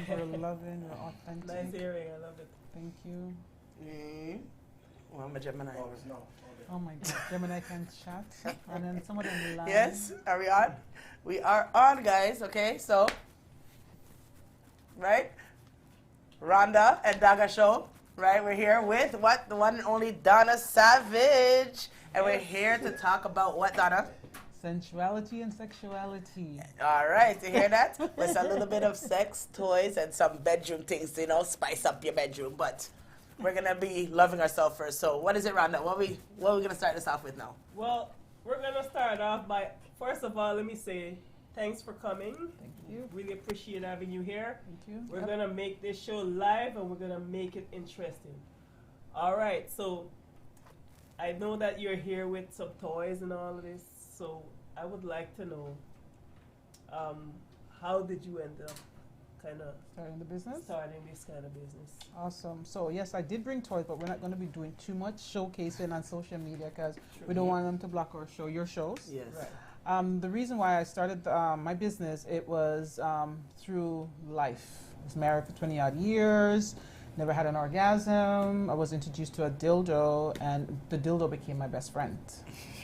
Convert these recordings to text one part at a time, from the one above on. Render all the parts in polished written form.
We're loving, we're authentic. Nice earring, I love it. Thank you. Well, I'm a Gemini. Oh my God, Gemini can chat. And then some of them lie. Yes, are we on? We are on, guys, okay? So, right? Rhonda and Daga Show, right? We're here with what? The one and only Donna Savage. And we're here to talk about what, Donna? Sensuality and sexuality. All right, you hear that? With a little bit of sex, toys, and some bedroom things, you know, spice up your bedroom. But we're going to be loving ourselves first. So what is it, Rhonda? What are we going to start this off with now? Well, we're going to start off by, first of all, let me say thanks for coming. Thank you. Really appreciate having you here. Thank you. We're going to make this show live and we're going to make it interesting. All right, so I know that you're here with some toys and all of this, so I would like to know, how did you end up kind of Starting the business? starting this kind of business? Awesome. So yes, I did bring toys, but we're not going to be doing too much showcasing on social media because we don't want them to block our show, your shows. Yes. Right. The reason why I started my business, it was through life. I was married for 20 odd years, never had an orgasm. I was introduced to a dildo, and the dildo became my best friend.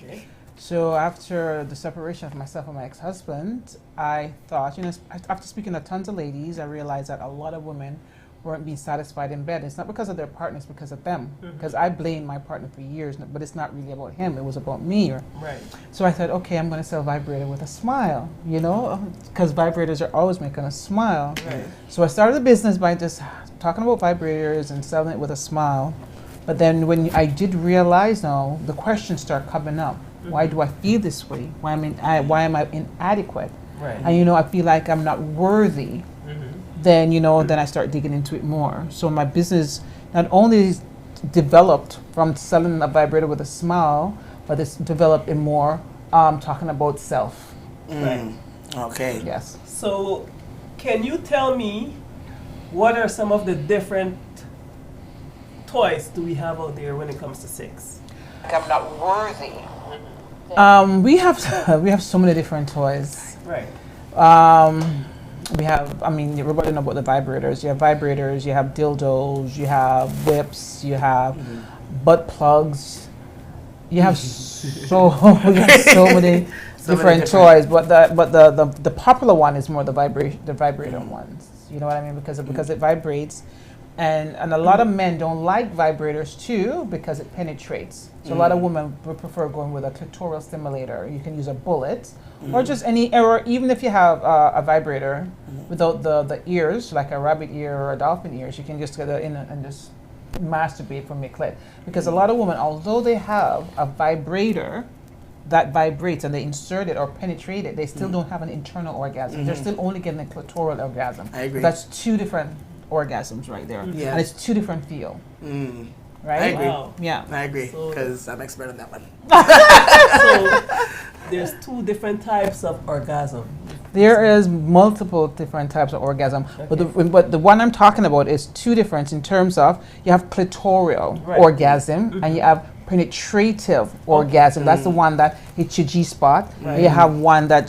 Okay. So after the separation of myself and my ex-husband, I thought, after speaking to tons of ladies, I realized that a lot of women weren't being satisfied in bed. It's not because of their partner, it's because of them. Because I blamed my partner for years, but it's not really about him, it was about me. Right. So I thought, okay, I'm going to sell vibrator with a smile, because vibrators are always making us smile. Right. So I started the business by just talking about vibrators and selling it with a smile. But then when I did realize now, the questions start coming up. Why do I feel this way? Why am I inadequate? Right. And I feel like I'm not worthy. Then then I start digging into it more. So my business not only developed from selling a vibrator with a smile, but it's developed in more talking about self. Right. Okay. Yes. So, can you tell me what are some of the different toys do we have out there when it comes to sex? I'm not worthy. We have so many different toys. Right. We have, everybody know about the vibrators. You have vibrators, you have dildos, you have whips, you have butt plugs. You have so many different toys. But the popular one is more the vibrator ones. You know what I mean? Because it vibrates. And a lot of men don't like vibrators too because it penetrates. So a lot of women would prefer going with a clitoral stimulator. You can use a bullet or just or even if you have a vibrator without the ears, like a rabbit ear or a dolphin ears, you can just get in and just masturbate from your clit. Because a lot of women, although they have a vibrator that vibrates and they insert it or penetrate it, they still don't have an internal orgasm. They're still only getting a clitoral orgasm. I agree. That's two different orgasms right there. Yeah. And it's two different feel. Right? I agree. Wow. Yeah. I agree, So- because I'm expert on that one. So, there's two different types of orgasm. There is multiple different types of orgasm, but the one I'm talking about is two different in terms of you have clitoral Right. orgasm and you have penetrative orgasm. That's the one that hits your G spot. Right. You have one that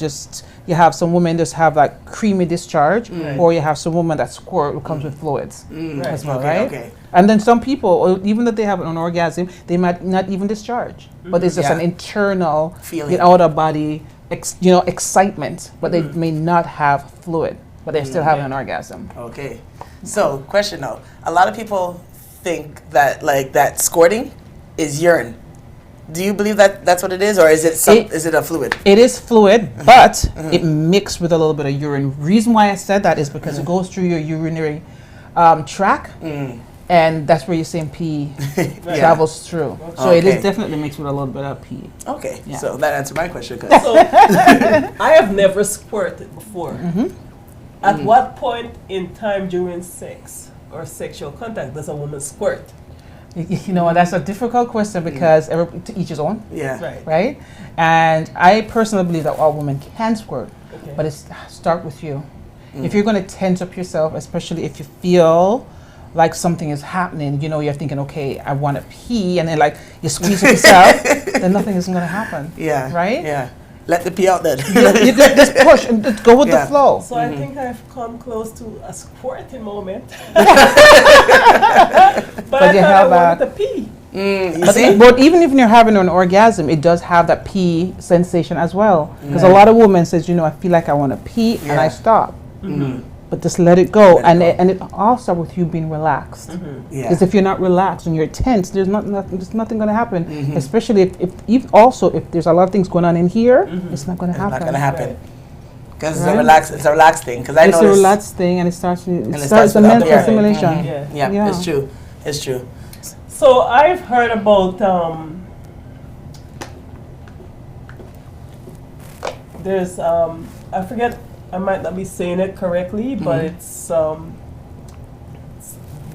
you have some women just have like creamy discharge, or you have some women that squirt who comes with fluids as well, Okay, right? okay. And then some people, even if they have an orgasm, they might not even discharge, but it's just Yeah. an internal Feeling. out of body, excitement, but they may not have fluid, but they're still having an orgasm. Okay. So, question though. A lot of people think that that squirting is urine. Do you believe that that's what it is, or is it a fluid? It is fluid, but it mixed with a little bit of urine. Reason why I said that is because it goes through your urinary tract, and that's where your same pee travels through. So it Okay. is definitely mixed with a little bit of pee. Okay. Yeah. So that answered my question. 'Cause So, I have never squirted before. At what point in time during sex or sexual contact does a woman squirt? That's a difficult question because to each his own, yeah. right? And I personally believe that all women can squirt, Okay. but it's start with you. If you're going to tense up yourself, especially if you feel like something is happening, you're thinking, okay, I want to pee, and then like you squeeze yourself, then nothing is going to happen. Yeah. Right? Yeah. Let the pee out then. You just push and just go with Yeah. the flow. So I think I've come close to a squirting moment. but I you thought have I wanted to pee. You But, see? but even if you're having an orgasm, it does have that pee sensation as well. Because a Right. lot of women says, I feel like I want to pee and I Yeah. stop. Mhm. But just let it go. Let it and go. and it all starts with you being relaxed. Yeah. Because if you're not relaxed and you're tense, there's nothing going to happen. Mhm. Especially if also if there's a lot of things going on in here, it's not going to It's happen. not gonna happen. Right. Because Right. it's a relaxed thing. Because I It's a noticed. relaxed thing, and it starts it the starts with mental up here. stimulation. Mhm. Yeah. Yeah, Yeah. it's true. It's true. So I've heard about there's I forget, I might not be saying it correctly, but Mhm. it's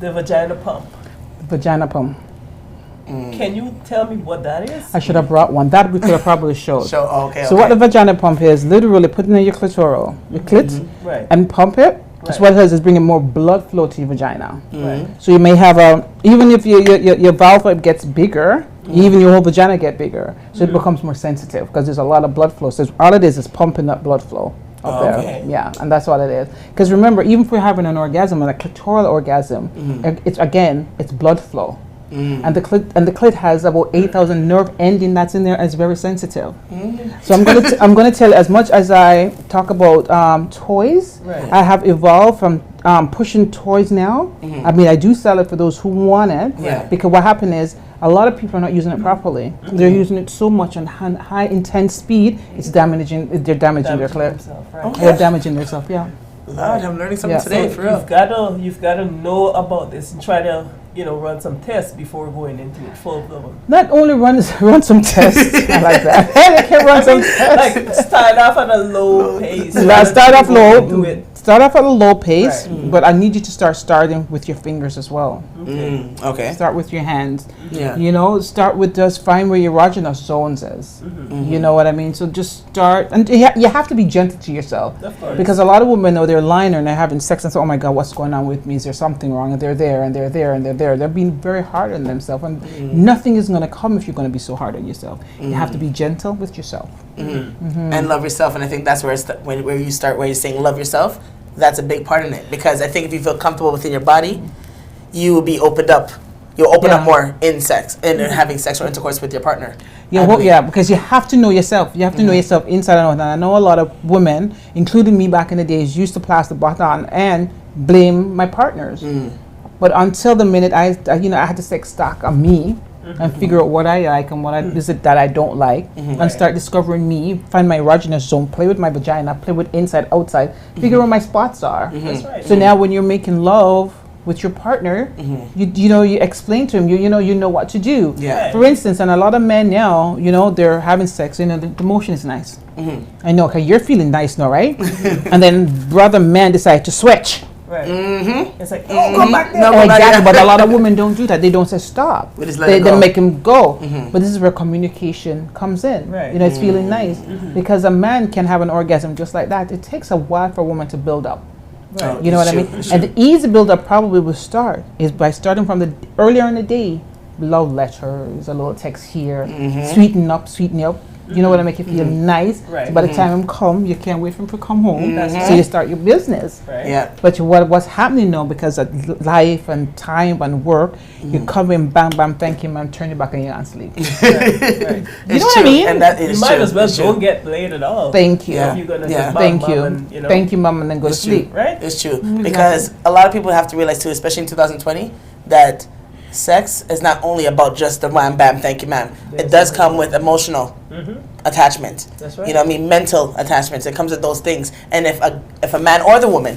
the vagina pump. Vagina pump. Can you tell me what that is? I should have brought one. That we could have probably showed. So okay. So what the vagina pump is, literally putting in your clitoral, your clit, Right. and pump it. That's Right. what it does, is bringing more blood flow to your vagina. Right. So you may have even if your valve gets bigger, even your whole vagina get bigger. So it becomes more sensitive because there's a lot of blood flow. So all it is pumping up blood flow up there. Okay. Yeah, and that's what it is. Because remember, even if we're having an orgasm, and a clitoral orgasm, it's blood flow. And the clit has about 8,000 nerve ending that's in there, and it's very sensitive. So I'm gonna tell you, as much as I talk about toys, Right. I have evolved from pushing toys now. I mean, I do sell it for those who want it. Yeah. Because what happened is a lot of people are not using it properly. They're using it so much on high intense speed. It's damaging. They're damaging their clit. Themselves, right. Okay. They're damaging themselves. Yeah. Lord, I'm learning something Yeah. today, So for real. you've gotta know about this and try to run some tests before going into it full blown. Not only run some tests. I like that. They can run some tests. Like start off at a low pace. Start off low. Do it. Start off at a low pace, Right. but I need you to starting with your fingers as well. Okay. Start with your hands. Yeah. Start with just find where your erogenous zones is. Mm-hmm. You know what I mean? So just start, and you have to be gentle to yourself. Of course. Because a lot of women know they're lying there and they're having sex and say, oh my God, what's going on with me? Is there something wrong? And they're there and they're there and they're there. They're being very hard on themselves. And nothing is going to come if you're going to be so hard on yourself. You have to be gentle with yourself. And love yourself, and I think that's where where you start, where you're saying love yourself. That's a big part in it, because I think if you feel comfortable within your body, you will be opened up. You'll open up Yeah. more in sex and having sex or intercourse with your partner. Yeah, I well, believe. yeah, because you have to know yourself. You have to know yourself inside and out. And I know a lot of women, including me back in the days, used to pass the baton and blame my partners. But until the minute I had to take stock of me and figure out what I like and what is it that I don't like, and start discovering me, find my erogenous zone, play with my vagina, play with inside, outside, figure out where my spots are. That's right. So now when you're making love with your partner, you explain to him, you know what to do. Yeah. For instance, and a lot of men now, they're having sex, the motion is nice. I know, okay, you're feeling nice now, right? And then brother man decide to switch. Right. It's like, oh, come back there. No, go back Exactly, there. but a lot of women don't do that. They don't say stop. We just let They it go. make him go. But this is where communication comes in. Right. It's feeling nice. Because a man can have an orgasm just like that. It takes a while for a woman to build up. Right. You know what I It's mean? true, it's And the easy build up probably will start is by starting from the earlier in the day. Love letters, a little text here, sweeten up. You know what I make you feel nice. Right. So by the time him come, you can't wait for him to come home. That's So right. you start your business. Right. Yeah. But what's happening now, because of life and time and work, you come in, bam, bam, thank you, man, turn your back and you're on sleep. Right. You know It's what I true, mean? and that You is might true. as well It's true. don't get laid at all. Thank you. Yeah. If you're gonna Yeah. just Thank bam, you. bam and, Thank you, mom, and then go to It's true. sleep. Right? It's true. Exactly. Because a lot of people have to realize too, especially in 2020, that sex is not only about just the wham bam thank you ma'am. It does come with emotional attachment. That's right. You know what I mean? Mental attachments. It comes with those things. And if a man or the woman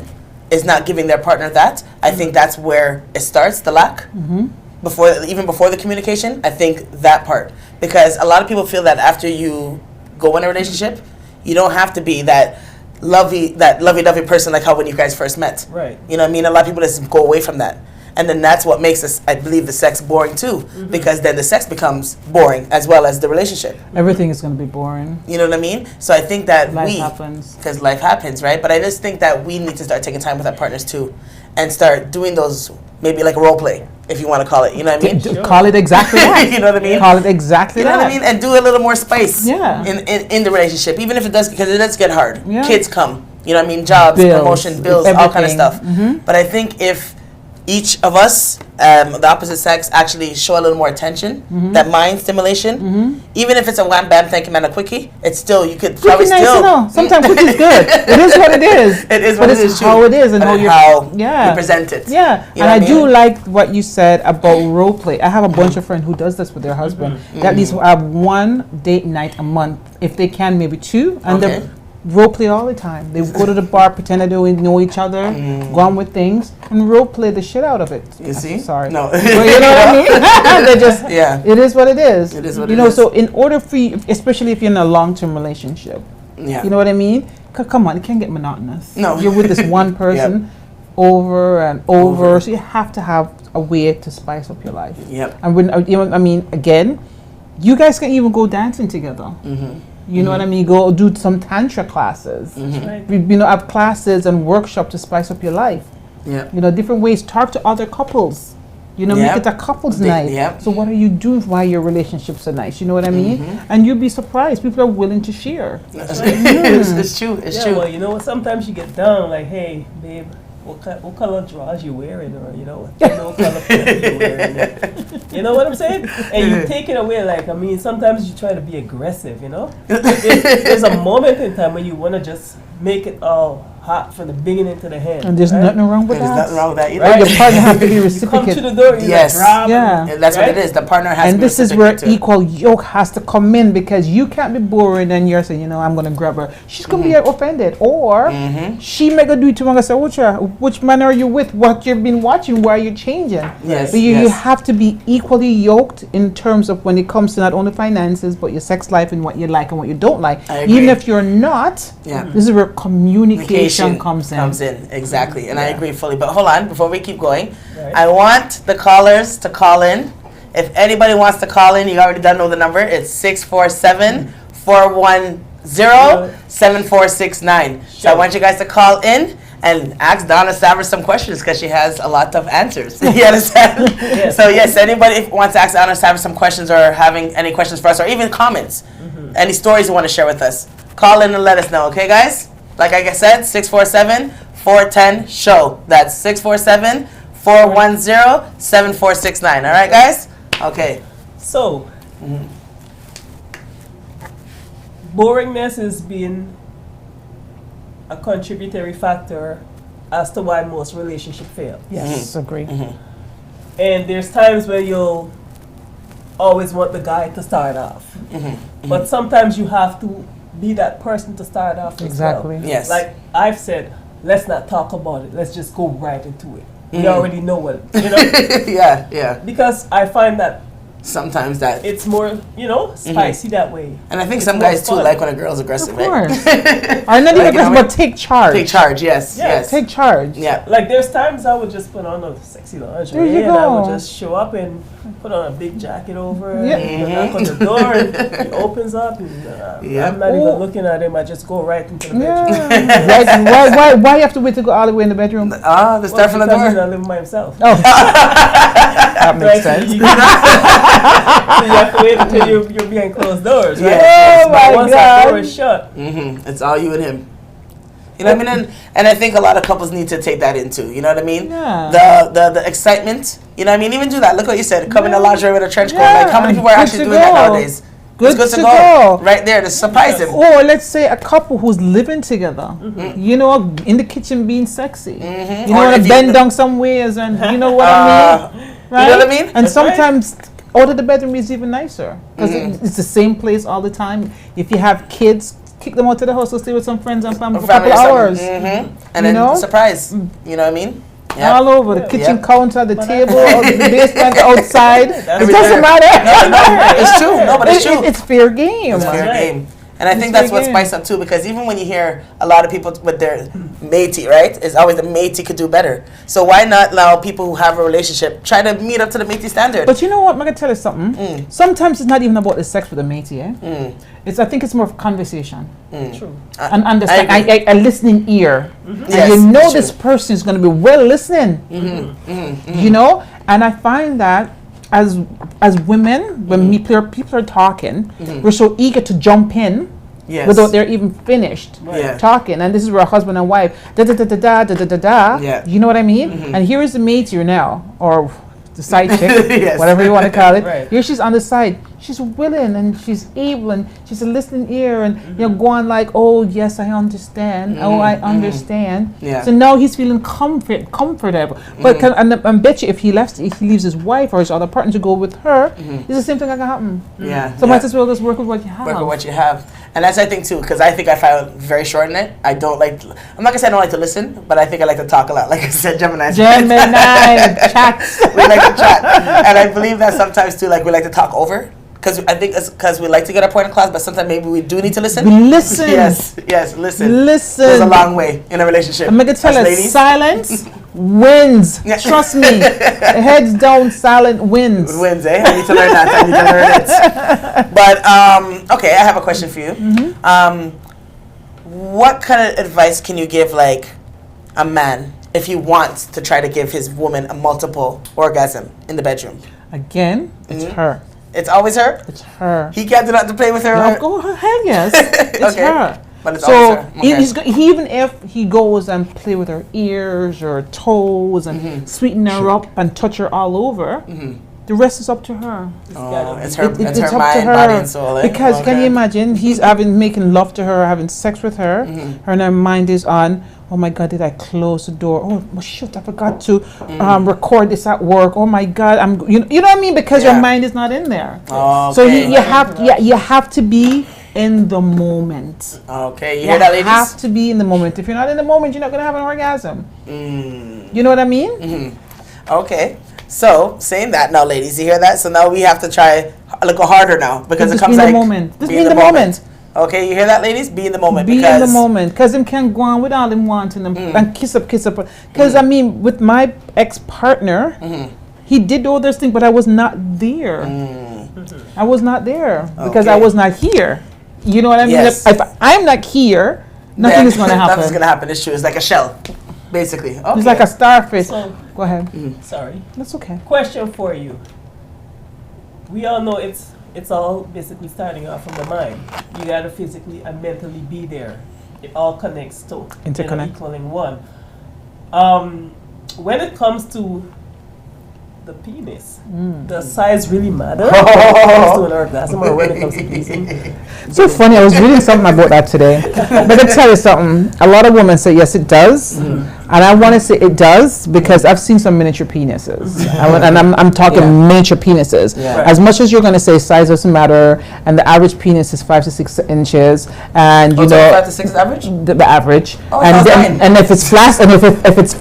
is not giving their partner that, I think that's where it starts, the lack. Even before the communication, I think that part. Because a lot of people feel that after you go in a relationship, you don't have to be that lovey-dovey person like how when you guys first met. Right. You know what I mean? A lot of people just go away from that. And then that's what makes us, I believe, the sex boring too. Because then the sex becomes boring as well as the relationship. Everything is going to be boring. You know what I mean? So I think that Life happens. because life happens, right? But I just think that we need to start taking time with our partners too, and start doing those, maybe like a role play. if you want to call it. You know what I mean? Sure. Call it exactly that. You know what I mean? Call it exactly You know that. what I mean? And do a little more spice Yeah. in the relationship, even if it does, because it does get hard. Yeah. Kids come, you know what I mean? Jobs, Bills, promotion, bills, all kind of everything. stuff. But I think if each of us, the opposite sex, actually show a little more attention, that mind stimulation, even if it's a wham bam, thank you, man, a quickie, it's still, you could probably Quickie nice, still. you know. Sometimes quickie's good. It is what it is. It is but what it's it is. how true. it is and And how how yeah. you present it. Yeah, You and know I what I do mean? like what you said about role play. I have a bunch of friends who does this with their husband. They at least have one date night a month, if they can, maybe two, and Okay. they role play all the time. They go to the bar, pretend they don't know each other, go on with things, and role play the shit out of it. You see? Sorry. No. But you know what I mean? They just. Yeah. It is what it is. It is what you it know, is. so in order for you, especially if you're in a long-term relationship, Yeah. you know what I mean? Come on, it can't get monotonous. No. You're with this one person over and over, so you have to have a way to spice up your life. Yep. And when you know, I mean, again, you guys can even go dancing together. You know what I mean? Go do some tantra classes. Right. You know, have classes and workshops to spice up your life. Yep. You know, different ways. Talk to other couples. You know, Yep. make it a couples They- night. yep. So what are you doing why your relationships are nice? You know what I mean? And you'll be surprised. People are willing to share. It's true. It's Yeah, true. well, you know what? Sometimes you get down, like, hey, babe, what color drawers you wearing, or you know, what color pants you wearing. You know what I'm saying? And you take it away, like, I mean, sometimes you try to be aggressive, you know. There's a moment in time when you want to just make it all hot from the beginning to the end. And there's right? nothing wrong with There's that. nothing wrong with that. You know? Right. Your partner have to be You come to reciprocate. the door, you Yes. like grab Yeah. And that's what it Right? is. The partner has to And be this is where reciprocated too. equal yoke has to come in, because you can't be boring and you're saying, you know, I'm going to grab her. She's going to be offended. Or she may go do it to and say, which man are you with? What you've been watching? Why are you changing? Yes, But you yes. have to be equally yoked in terms of when it comes to not only finances, but your sex life and what you like and what you don't like. I Even agree. if you're not, Yeah. this is where communication comes in. Exactly, and I agree fully. But hold on, before we keep going, Right. I want the callers to call in. If anybody wants to call in, you already done know the number. It's 647-410-7469. So I Sure. want you guys to call in and ask Donna Savers some questions, because she has a lot of answers. You understand? Yes. So yes, anybody if wants to ask Donna Savers some questions, or having any questions for us, or even comments, any stories you want to share with us, call in and let us know. Okay, guys? Like I said, 647-410-SHOW. That's 647-410-7469. All right, guys? Okay. So, boringness is being a contributory factor as to why most relationships fail. Yes, agree. And there's times where you'll always want the guy to start off. But sometimes you have to be that person to start off as Exactly. well. Yes. Like I've said, let's not talk about it. Let's just go right into it. We already know what, you know? yeah. Because I find that Sometimes that. it's more, you know, spicy that way. And I think It's some more guys too fun. like when a girl's aggressive, Of right? course. Or not even Like, aggressive, you know, but take charge. Take charge, yes, Yeah. yes. Take charge. Yeah. Like there's times I would just put on a sexy There lingerie you and I would go. just show up and put on a big jacket over Yeah. and knock on the door and it opens up and Yeah. I'm not Oh. even looking at him. I just go right into the Yeah. bedroom. Why you have to wait to go all the way in the bedroom? Ah, the start from the because he's door. not living by himself. Oh, that makes Right, sense. So you have to wait until you're behind closed doors, right? Yes. Oh But my once that door God. is shut, It's all you and him. You know what I mean? And I think a lot of couples need to take that into. You know what I mean? Yeah. The excitement. You know what I mean? Even do that. Look what you said. Come in a Yeah. lingerie with a trench coat. Yeah, Like how many and people are good actually to doing that go. nowadays? Good It's good to to go. go. Right there to surprise him. Or let's say a couple who's living together, you know, in the kitchen being sexy. You know, Or want if to you- bend down some ways, and you know what I mean, right? You know what I mean? And That's right. sometimes out of the bedroom is even nicer because it's the same place all the time. If you have kids, kick them out to the house to stay with some friends and family for a couple Family or hours. something. And You then know? surprise. You know what I mean? Yeah. All over the Yeah. kitchen Yep. counter, the table, the basement, outside. It That's doesn't fair. matter. It's true. No, but it's true. It's fair game. It's fair right. game. And I think It's that's fair what game. spice up too, because even when you hear a lot of people with their matey, right? It's always the matey could do better. So why not allow people who have a relationship try to meet up to the matey standard? But you know what? I'm gonna tell you something. Sometimes it's not even about the sex with the matey. I think it's more of conversation true. and understand. I agree. A listening ear, and Yes, you know it's this true. person is gonna be well listening. You know, And I find that as women, when people are talking, we're so eager to jump in Yes. without they're even finished Yeah. talking. And this is where a husband and wife da da da da da da da da da. Yeah. You know what I mean? And here is the mate here now, or the side chick, Yes. whatever you want to call it. Right. Here she's on the side. She's willing and she's able and she's a listening ear and going like, oh yes, I understand. Oh, I understand. Yeah. So now he's feeling comfortable. But and bet you if he leaves his wife or his other partner to go with her, it's the same thing that can happen. Yeah. So yeah. might as well just work with what you have. Work with what you have. And that's I think too, because I think I found very short in it. I'm not gonna say I don't like to listen, but I think I like to talk a lot. Like I said, Gemini. Gemini chats. We like to chat, and I believe that sometimes too, like we like to talk over. Because I think it's because we like to get our point across, but sometimes maybe we do need to listen. Listen. Yes, listen. Listen. Goes a long way in a relationship. I'm gonna tell Us you, ladies. silence wins. Yeah. Trust me. Heads down, silent wins. Wins, eh? I need to learn that. I need to learn it. But okay, I have a question for you. What kind of advice can you give, like a man, if he wants to try to give his woman a multiple orgasm in the bedroom? Again, it's her. It's always her. It's her. He can't do that to play with her. No, go hell yes. It's Okay. her. But it's So always her. Okay. even if he goes and play with her ears or toes and sweeten her up and touch her all over, the rest is up to her. Oh, it's her. It- It's it's her up to mind, her. body, and soul. Eh? Because can you Okay. imagine he's making love to her, having sex with her, her and her mind is on. Oh my God! Did I close the door? Oh well, shoot! I forgot to record this at work. Oh my God! You know what I mean? Because Yeah. your mind is not in there. Okay. So you have to be in the moment. Okay, you hear that, ladies? have to be in the moment. If you're not in the moment, you're not gonna have an orgasm. You know what I mean? Okay. So, saying that now, ladies, you hear that? So now we have to try a little harder now because it Just comes be in like the moment. Just be be in the moment. Okay, you hear that, ladies? Be in the moment. Be because in the moment, because him can go on with all him wanting them and kiss up. Because I mean, with my ex-partner, he did all those things, but I was not there. I was not there because I Okay. was not here. You know what I mean? Yes. If I'm not here, nothing then is going to happen. Nothing's gonna happen. It's true. It's like a shell, basically. Okay. It's like a starfish. So, Go ahead. sorry. That's okay. Question for you. We all know it's all basically starting off from the mind. You gotta physically and mentally be there. It all connects to Interconnect. equaling one. When it comes to the penis, does size really matter when it comes to an orgasm or when it comes to pleasing? So funny. I was reading something about that today. But I tell you something. A lot of women say yes, it does, and I want to say it does because I've seen some miniature penises, and I'm talking miniature penises. Yeah. As much as you're going to say size doesn't matter, and the average penis is 5 to 6 inches, and you So know 5 to 6 is average? the average, Oh, and that's then, fine. and if it's flat, and if it's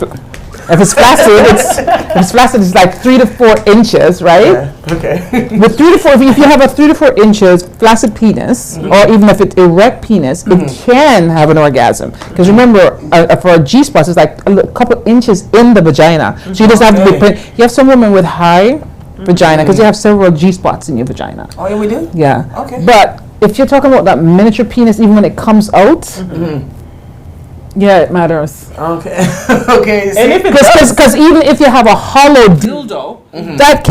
flaccid, it's like 3 to 4 inches, right? Yeah. Okay. With 3 to 4, if you have a 3 to 4 inches flaccid penis, or even if it's erect penis, it can have an orgasm. Because remember, for a G spot, it's like a couple inches in the vagina. So you just have to be. Okay. You have some women with high vagina because you have several G spots in your vagina. Oh, yeah, we do? Yeah. Okay. But if you're talking about that miniature penis, even when it comes out, yeah, it matters. Okay. Okay. And if it does, Because even if you have a hollow dildo, that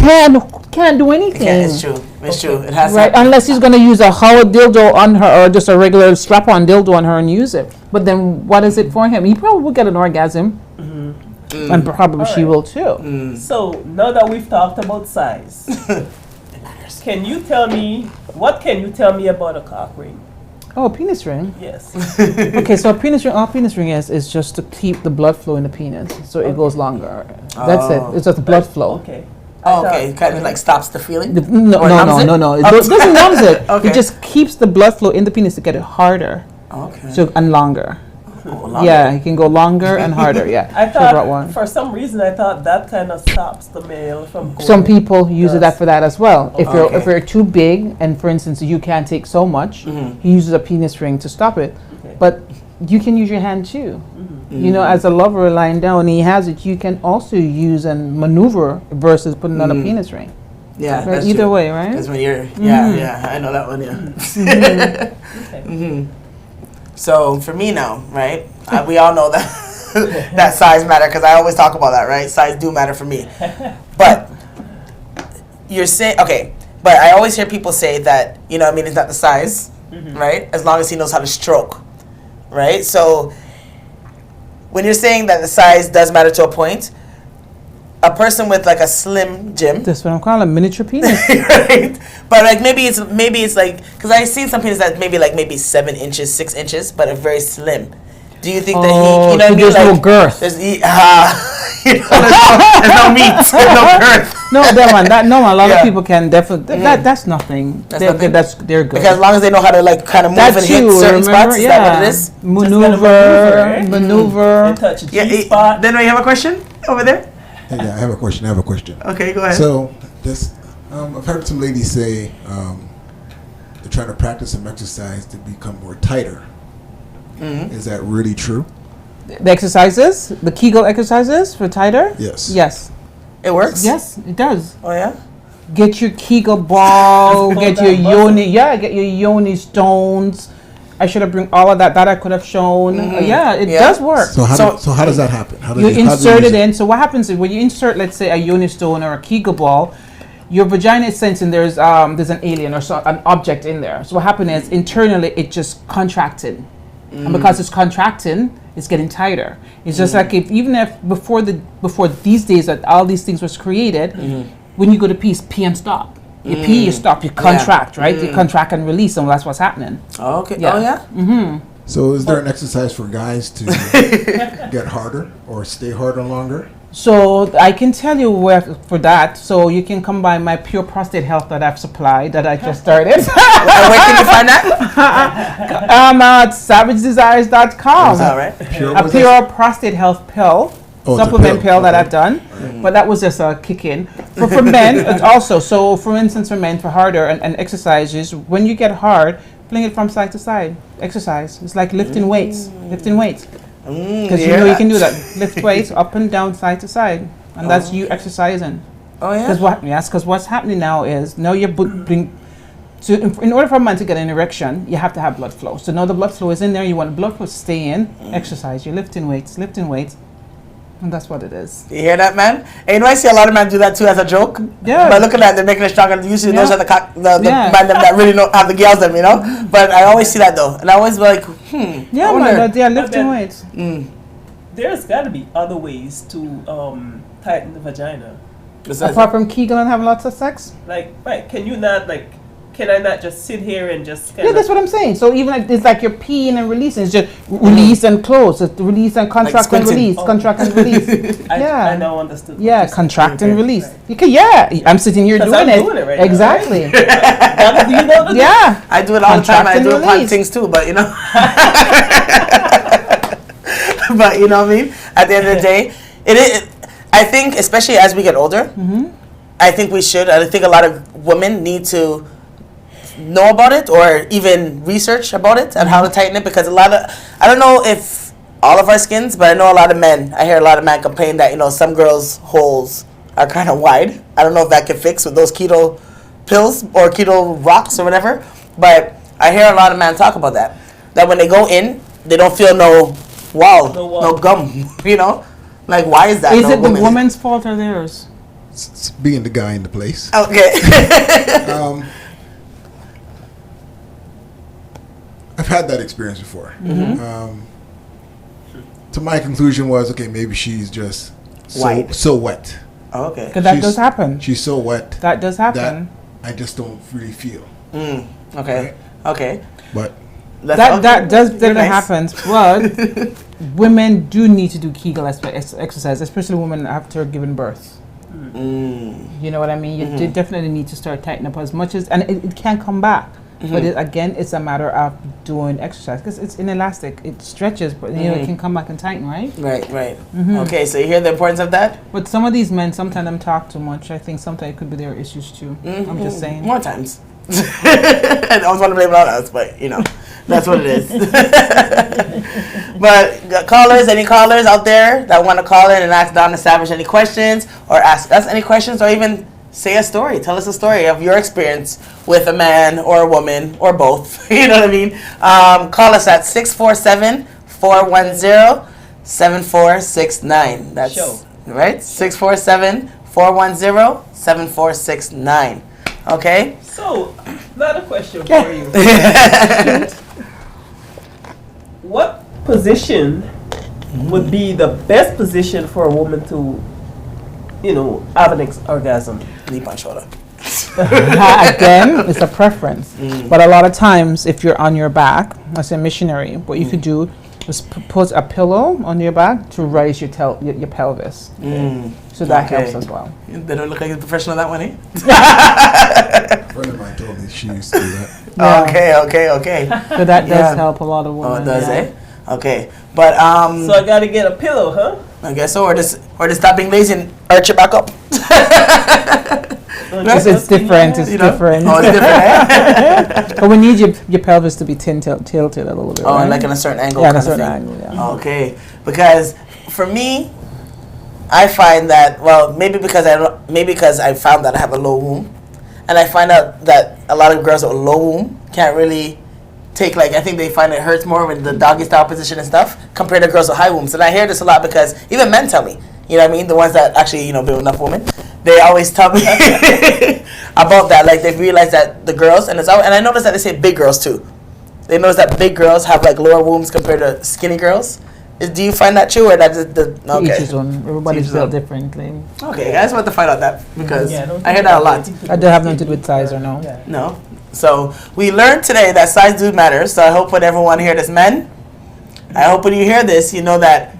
can't do anything. Yeah, it's true. It's true. It has Right, to. unless he's going to use a hollow dildo on her or just a regular strap-on dildo on her and use it. But then what is it for him? He probably will get an orgasm. And probably she will too. so now that we've talked about size, can you tell me about a cock ring? Oh, penis ring. Yes. Okay, so all penis ring is just to keep the blood flow in the penis, so it goes longer. That's Oh. it. It's just the blood flow. Okay. Oh, okay. It kind of like stops the feeling? No, Or numbs it? no. It doesn't numbs it. Okay. It just keeps the blood flow in the penis to get it harder, Okay. and longer. Oh, longer. Yeah, it can go longer and harder. Yeah. I Favorite thought, one. for some reason, I thought that kind of stops the male from going. Some people use Yes. that for that as well. If Okay. you're too big and for instance you can't take so much, he uses a penis ring to stop it. Okay. But you can use your hand too. You know, as a lover lying down and he has it, you can also use and maneuver versus putting on a penis ring. Yeah. Right? That's Either true. way, right? That's when you're. Yeah. I know that one. Yeah. Okay. So for me now, right? We all know that that size matter because I always talk about that, right? Size do matter for me. But you're saying, okay, but I always hear people say that, you know, I mean, it's not the size, right? As long as he knows how to stroke, right? So when you're saying that the size does matter to a point, a person with like a slim Jim, That's what I'm calling a miniature penis. right? But like maybe it's like, because I've seen some penis that maybe 7 inches, 6 inches, but are very slim. Do you think that he, you know, so what I mean? there's no Like, girth. there's there's no meat, there's no girth. No, a lot Yeah. of people can definitely. That's nothing. That's nothing? They're good. Because as long as they know how to like kind of move That's and hit you, certain remember? spots, is Yeah. that what it is? maneuver, maneuver. You touch a Yeah. G-spot. Then you have a question over there? Yeah, I have a question. Okay, go ahead. So, I've heard some ladies say they're trying to practice some exercise to become more tighter. Mm-hmm. Is that really true? The exercises, the Kegel exercises for tighter. Yes. Yes. It works? Yes, it does. Oh, yeah? Get your Kegel ball. Just Get pull your that muscle. yoni. Yeah, get your yoni stones. I should have bring all of that. That I could have shown. Yeah, it Yeah. does work. So how does that happen? How You how do insert use it in. So what happens is when you insert, let's say, a yoni stone or a Kegel ball, your vagina is sensing there's an alien or an object in there. So what happened is internally it just contracted, and because it's contracting, it's getting tighter. It's just like if before these days that all these things was created, when you go to pee and stop. You pee, you stop, you contract, right? You contract and release, and that's what's happening. Oh, okay. Yeah. Oh, yeah? So is there an exercise for guys to get harder or stay harder longer? So I can tell you where for that. So you can come by my Pure Prostate Health that I've supplied that I just started. Where can you find that? At savagedesires.com. All right. A Pure Prostate Health pill. Oh, it's a Supplement pill that okay. I've done, but that was just a kick in. For men, it's also so. For instance, for men, for harder and exercises, when you get hard, fling it from side to side. Exercise. It's like lifting weights. Lifting weights. Because you know you can do that. Lift weights up and down, side to side, and that's you exercising. Oh, yeah? Because what's happening now is now you're so in order for a man to get an erection, you have to have blood flow. So now the blood flow is in there. You want the blood flow to stay in. Exercise. You're lifting weights, and that's what it is. You hear that, man? And you know, I see a lot of men do that too as a joke. Yeah. But looking at it, they're making it stronger. Usually those Yeah. are the Yeah. men that really know have the girls them, you know? But I always see that though. And I always be like, Yeah, I wonder- man. They're lifting then- weights. There's got to be other ways to tighten the vagina. Besides Apart from Kegel and having lots of sex. Like, right? Can I not just sit here and just kind Yeah, that's what I'm saying. So even like it's like you're peeing and releasing. It's just release and close. It's release and contract and squinting. release. Contract and release. I Yeah. now understood. what Yeah, you said. contract and Okay. release. You can, yeah, I'm sitting here 'Cause doing I'm it. doing it right now, Exactly. Donna, do you know the Yeah. I do it all the time. Contract I and do it on release. things too, but you know. But you know what I mean? At the end of the day, I think, especially as we get older, I think we should. I think a lot of women need to know about it or even research about it and how to tighten it because I don't know if all of our skins, but I know a lot of men. I hear a lot of men complain that, you know, some girls' holes are kind of wide. I don't know if that can fix with those keto pills or keto rocks or whatever, but I hear a lot of men talk about that. That when they go in, they don't feel no wall, No wall. no gum, you know? Like, why is that? Is no it the woman? woman's fault or theirs? Being the guy in the place. Okay. I've had that experience before. So my conclusion was, okay, maybe she's just White. so wet. Oh, okay. Because that She's- does happen. She's so wet That does that happen. I just don't really feel. Okay. Right. Okay. But That does You're definitely nice. happens. But women do need to do Kegel exercise, especially women after giving birth. You know what I mean? You definitely need to start tightening up as much as, and it can come back. But again, it's a matter of doing exercise because it's inelastic. It stretches, but you know it can come back and tighten, right? Right. Okay, so you hear the importance of that? But some of these men, sometimes them talk too much. I think sometimes it could be their issues too. I'm just saying. More times. I always want to blame it on us, but you know, that's what it is. But callers, any callers out there that want to call in and ask Donna Savage any questions, or ask us any questions, or even say a story. Tell us a story of your experience with a man or a woman or both. You know what I mean? Call us at 647-410-7469. That's Show. right. 647 410-7469. Okay? So, another question for you. What position would be the best position for a woman to, have an orgasm? Deep on shoulder. Again, it's a preference. But a lot of times, if you're on your back, as a missionary, what you could do is put a pillow on your back to raise your pelvis. So that Okay. helps as well. They don't look like a professional that one, eh? A friend of mine told me she used to do that. Yeah. Okay. So that Yeah. does help a lot of women. Oh, it does, yeah. eh? Okay. But So I gotta get a pillow, huh? I guess so, or just stop being lazy and arch it back up. It's different. It's You know? different. Oh, it's different, eh? But we need your pelvis to be tilted a little bit. Oh, right? and like in a certain angle yeah, kind a of certain thing. angle. Yeah. Okay, because for me, I find that maybe because I found that I have a low womb, and I find out that a lot of girls with a low womb can't really take I think they find it hurts more with the doggy style position and stuff compared to girls with high wombs. And I hear this a lot because even men tell me, you know what I mean, the ones that actually been with enough women, they always tell me about that. Like they've realized that the girls and I noticed that they say big girls too. They notice that big girls have lower wombs compared to skinny girls. Do you find that true, or that just okay? Each his own. Everybody's Each his built own. differently. Okay, I just want to find out that because Yeah, don't I hear think that a so. lot. think I don't have nothing to do with size or no. Yeah. No, so we learned today that size do matter. So I hope when everyone here that's men, I hope when you hear this, you know that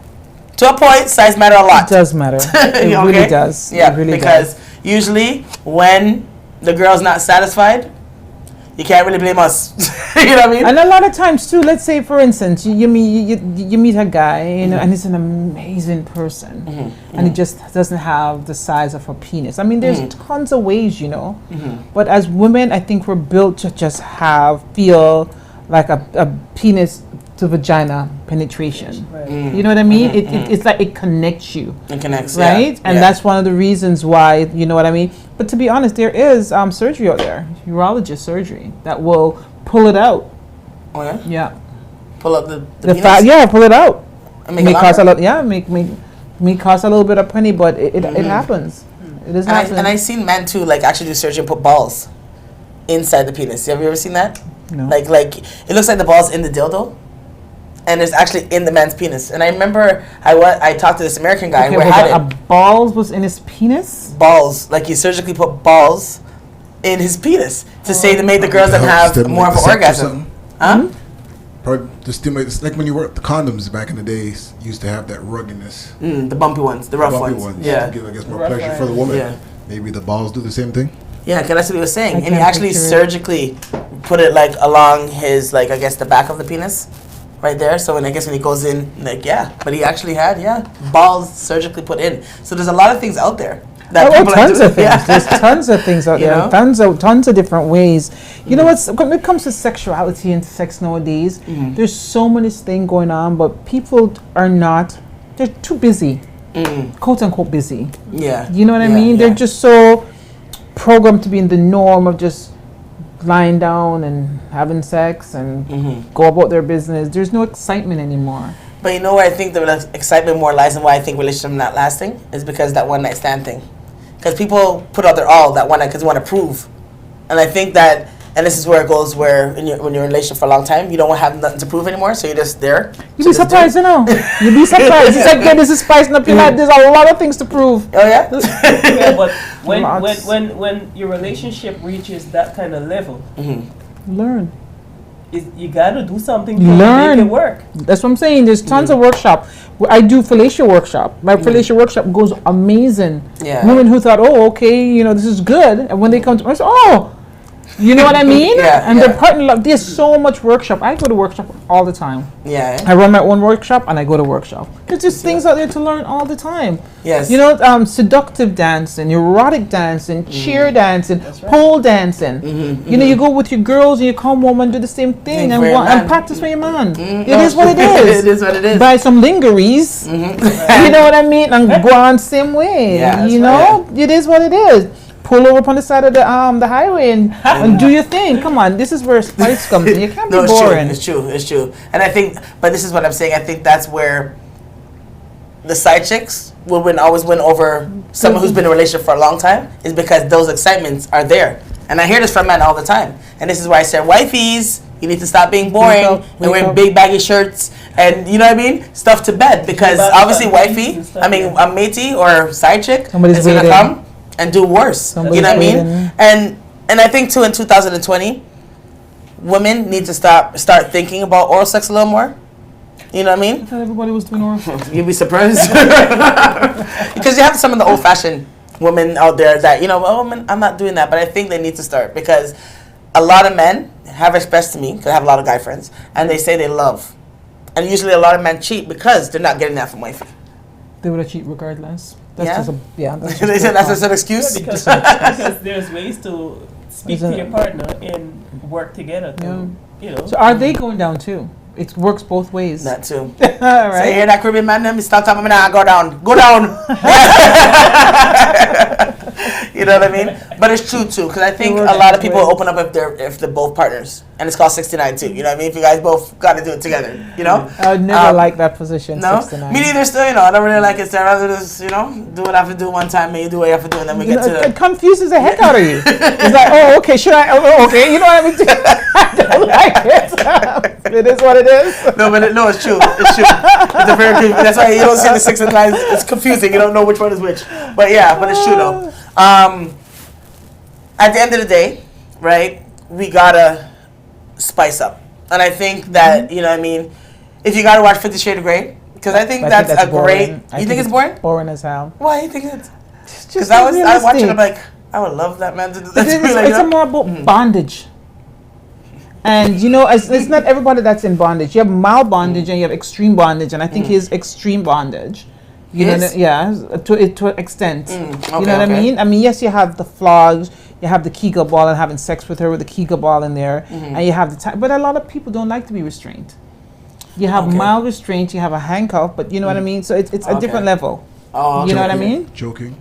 to a point, size matter a It lot. does matter. It Okay? really does. Yeah, it really because does. usually when the girl's not satisfied, you can't really blame us. You know what I mean? And a lot of times too, let's say for instance, you meet a guy, and he's an amazing person, and he just doesn't have the size of a penis. I mean, there's tons of ways, But as women, I think we're built to just feel like a penis to vagina penetration. Right. You know what I mean? It's like it connects you. It connects, Right? yeah. And Yeah. that's one of the reasons why, you know what I mean? But to be honest, there is surgery out there, urologist surgery, that will pull it out. Oh yeah. Yeah. Pull up the The penis fat, yeah, pull it out. and make May it cost a longer? lot, yeah, may cost a little bit of penny, but it happens. It is happening. And I seen men too, actually do surgery and put balls inside the penis. Have you ever seen that? No. Like it looks like the balls in the dildo, and it's actually in the man's penis. And I remember I talked to this American guy Okay, who but had a balls was in his penis? balls, like he surgically put balls in his penis to say to make the girls that To help have stimulate more of the an sex or orgasm. something. Huh? Probably to stimulate. It's like when you work the condoms back in the days, used to have that ruggedness. The bumpy ones, the rough bumpy ones. To Yeah. give, I guess, more Rough pleasure for the ones. woman. Yeah. Maybe the balls do the same thing. Yeah, because that's what he was saying. I And he can't actually picture it. surgically put it along his, I guess the back of the penis. Right there. So when he goes in, but he actually had, balls surgically put in. So there's a lot of things out there. That Oh, people are tons doing. of things. Yeah. There's tons of things out You there. know? Tons of different ways. You know what's when it comes to sexuality and sex nowadays, there's so many things going on, but people are not. They're too busy, quote unquote busy. Yeah. You know what I Yeah, mean? yeah. They're just so programmed to be in the norm of just lying down and having sex and go about their business. There's no excitement anymore. But you know where I think the excitement more lies and why I think relationships are not lasting is because that one night stand thing. Because people put out their all that one night because they want to prove. And I think that, and this is where it goes where when you're in a relationship for a long time, you don't have nothing to prove anymore, so you're just there. You'd be surprised, You'd be surprised. It's like, yeah, this is spicing up your life. There's a lot of things to prove. Oh yeah? Yeah, but Lots. when your relationship reaches that kind of level, Learn. you gotta do something to Learn. make it work. That's what I'm saying. There's tons of workshop. I do fellatio workshop. My fellatio workshop goes amazing. Yeah. Women who thought, oh, okay, this is good, and when they come to me, I say, oh, you know what I mean? Yeah, And yeah. their partner, there's so much workshop. I go to workshop all the time. Yeah. I run my own workshop and I go to workshop. There's just things out there to learn all the time. Yes. Seductive dancing, erotic dancing, cheer dancing, right. pole dancing. You go with your girls and you come home and do the same thing Think and, for your man. practice for your man. It No. is what it is. It is what it is. Buy some lingeries. You know what I mean? And go on same way. Yeah, that's you know? It is what it is. Pull over on the side of the highway and do your thing. Come on, this is where spice comes in. You can't be No, it's boring. true. It's true. And I think, but this is what I'm saying. I think that's where the side chicks will always win over someone who's been in a relationship for a long time is because those excitements are there. And I hear this from men all the time. And this is why I say, wifeys, you need to stop being boring and wearing big baggy shirts and, you know what I mean, stuff to bed. Because obviously wifey, I mean, a matey or side chick is going to come and do worse. You know what I mean? And I think, too, in 2020, women need to start thinking about oral sex a little more. You know what I mean? I thought everybody was doing oral sex. You'd be surprised. Because you have some of the old-fashioned women out there that, you know, oh, I'm not doing that. But I think they need to start because a lot of men have expressed to me, because I have a lot of guy friends, and they say they love. And usually a lot of men cheat because they're not getting that from wifey. They would have cheated regardless. That's Yeah? just a, yeah. That's They said that's an excuse? Yeah, because there's ways to speak to your partner and work together to, you know. So are they going down too? It works both ways. That too. Right? So you hear that Caribbean man, them start talking about, go down. Go down. You know what I mean? But it's true too, because I think a lot of people open up if they're both partners, and it's called 69 too. You know what I mean? If you guys both got to do it together, you know. I would never like that position. No, 69. me neither. Still, you know, I don't really like it. So I rather just, you know, do what I have to do one time, maybe do what you have to do, and then we get to It confuses the heck out of you. It's like, oh, okay, should I? Oh, okay, you know what I mean? I don't like it. It is what it is. No, but it's true. It's true. It's a very that's why you don't see the 6 and 9. It's confusing. You don't know which one is which. But yeah, but it's true though. At the end of the day, right? We gotta spice up, and I think that you know what I mean. If you gotta watch 50 Shades of Grey, because I think that's a great. You think it's boring? Boring as hell. Why you think it's? Just Because I watched it. I'm like, I would love that man to do that. It's more about bondage. And you know, it's not everybody that's in bondage. You have mild bondage and you have extreme bondage, and I think he's extreme bondage. You know, yeah, to an extent. You know what I mean? I mean, yes, you have the flogs, you have the Kegel ball and having sex with her with the Kegel ball in there, and you have the time. But a lot of people don't like to be restrained. You have mild restraint, you have a handcuff, but you know what I mean. So it's a different level. Oh, you know what I mean? Choking.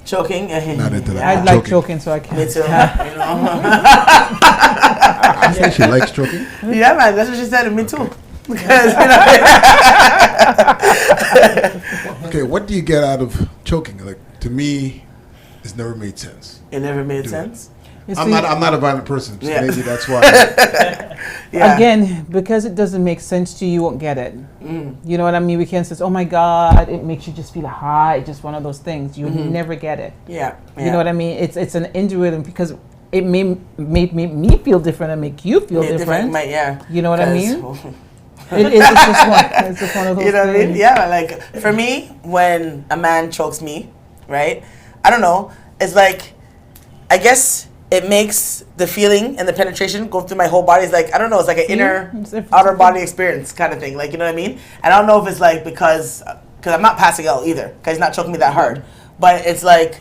Choking. Not into that. I like choking, so I can't. Me too. You know. You say she likes choking? Yeah, man. That's what she said to me too. Because you know. Okay, what do you get out of choking? Like, to me, it's never made sense. It never made sense. I'm not a violent person, so maybe that's why. Yeah. Again, because it doesn't make sense to you, you won't get it. You know what I mean? We can't say, oh my God, it makes you just feel high. It's just one of those things. You never get it. Yeah. You know what I mean? It's an individual because it may make me feel different and make you feel different. Yeah. You know what I mean? It's just one of those you know what I mean? things. Yeah, like for me, when a man chokes me, right? I don't know. It's like, I guess it makes the feeling and the penetration go through my whole body. It's like, I don't know. It's like an inner, outer body experience kind of thing. Like, you know what I mean? And I don't know if it's like because I'm not passing out either, because he's not choking me that hard. But it's like,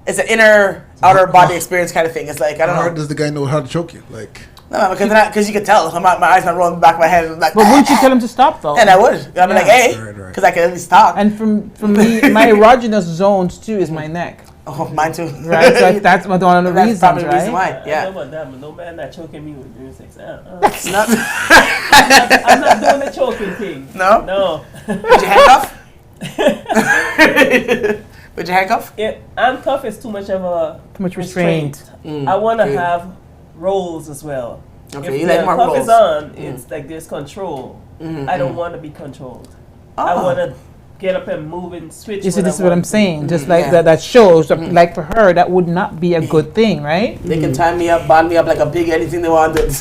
it's an inner, outer body experience kind of thing. It's like, I don't How know. hard does the guy know how to choke you? Like, No, because you can tell. My eyes not rolling in the back of my head. I'm like, But wouldn't you tell him to stop though? and I would. I'd be like, hey, Right. because I can at least talk. And for me, my erogenous zones too is my neck. Oh, mine too. Right? So that's one of the That's reasons, probably the right? reason why. I Yeah. know about that, but no man not choking me with doing sex. Not- I'm not doing the choking thing. No? No. Would you handcuff? Would you handcuff? Handcuff is too much of a Too much restraint. I want to okay. have roles as well. Okay, If you the like more cuff roles. is on, it's like there's control. I don't want to be controlled. I Oh. want to get up and move and switch. You see, when this I is what I'm want to. saying. Just like Yeah. that shows, like for her, that would not be a good thing, right? They can tie me up, bond me up like a pig, anything they want to do.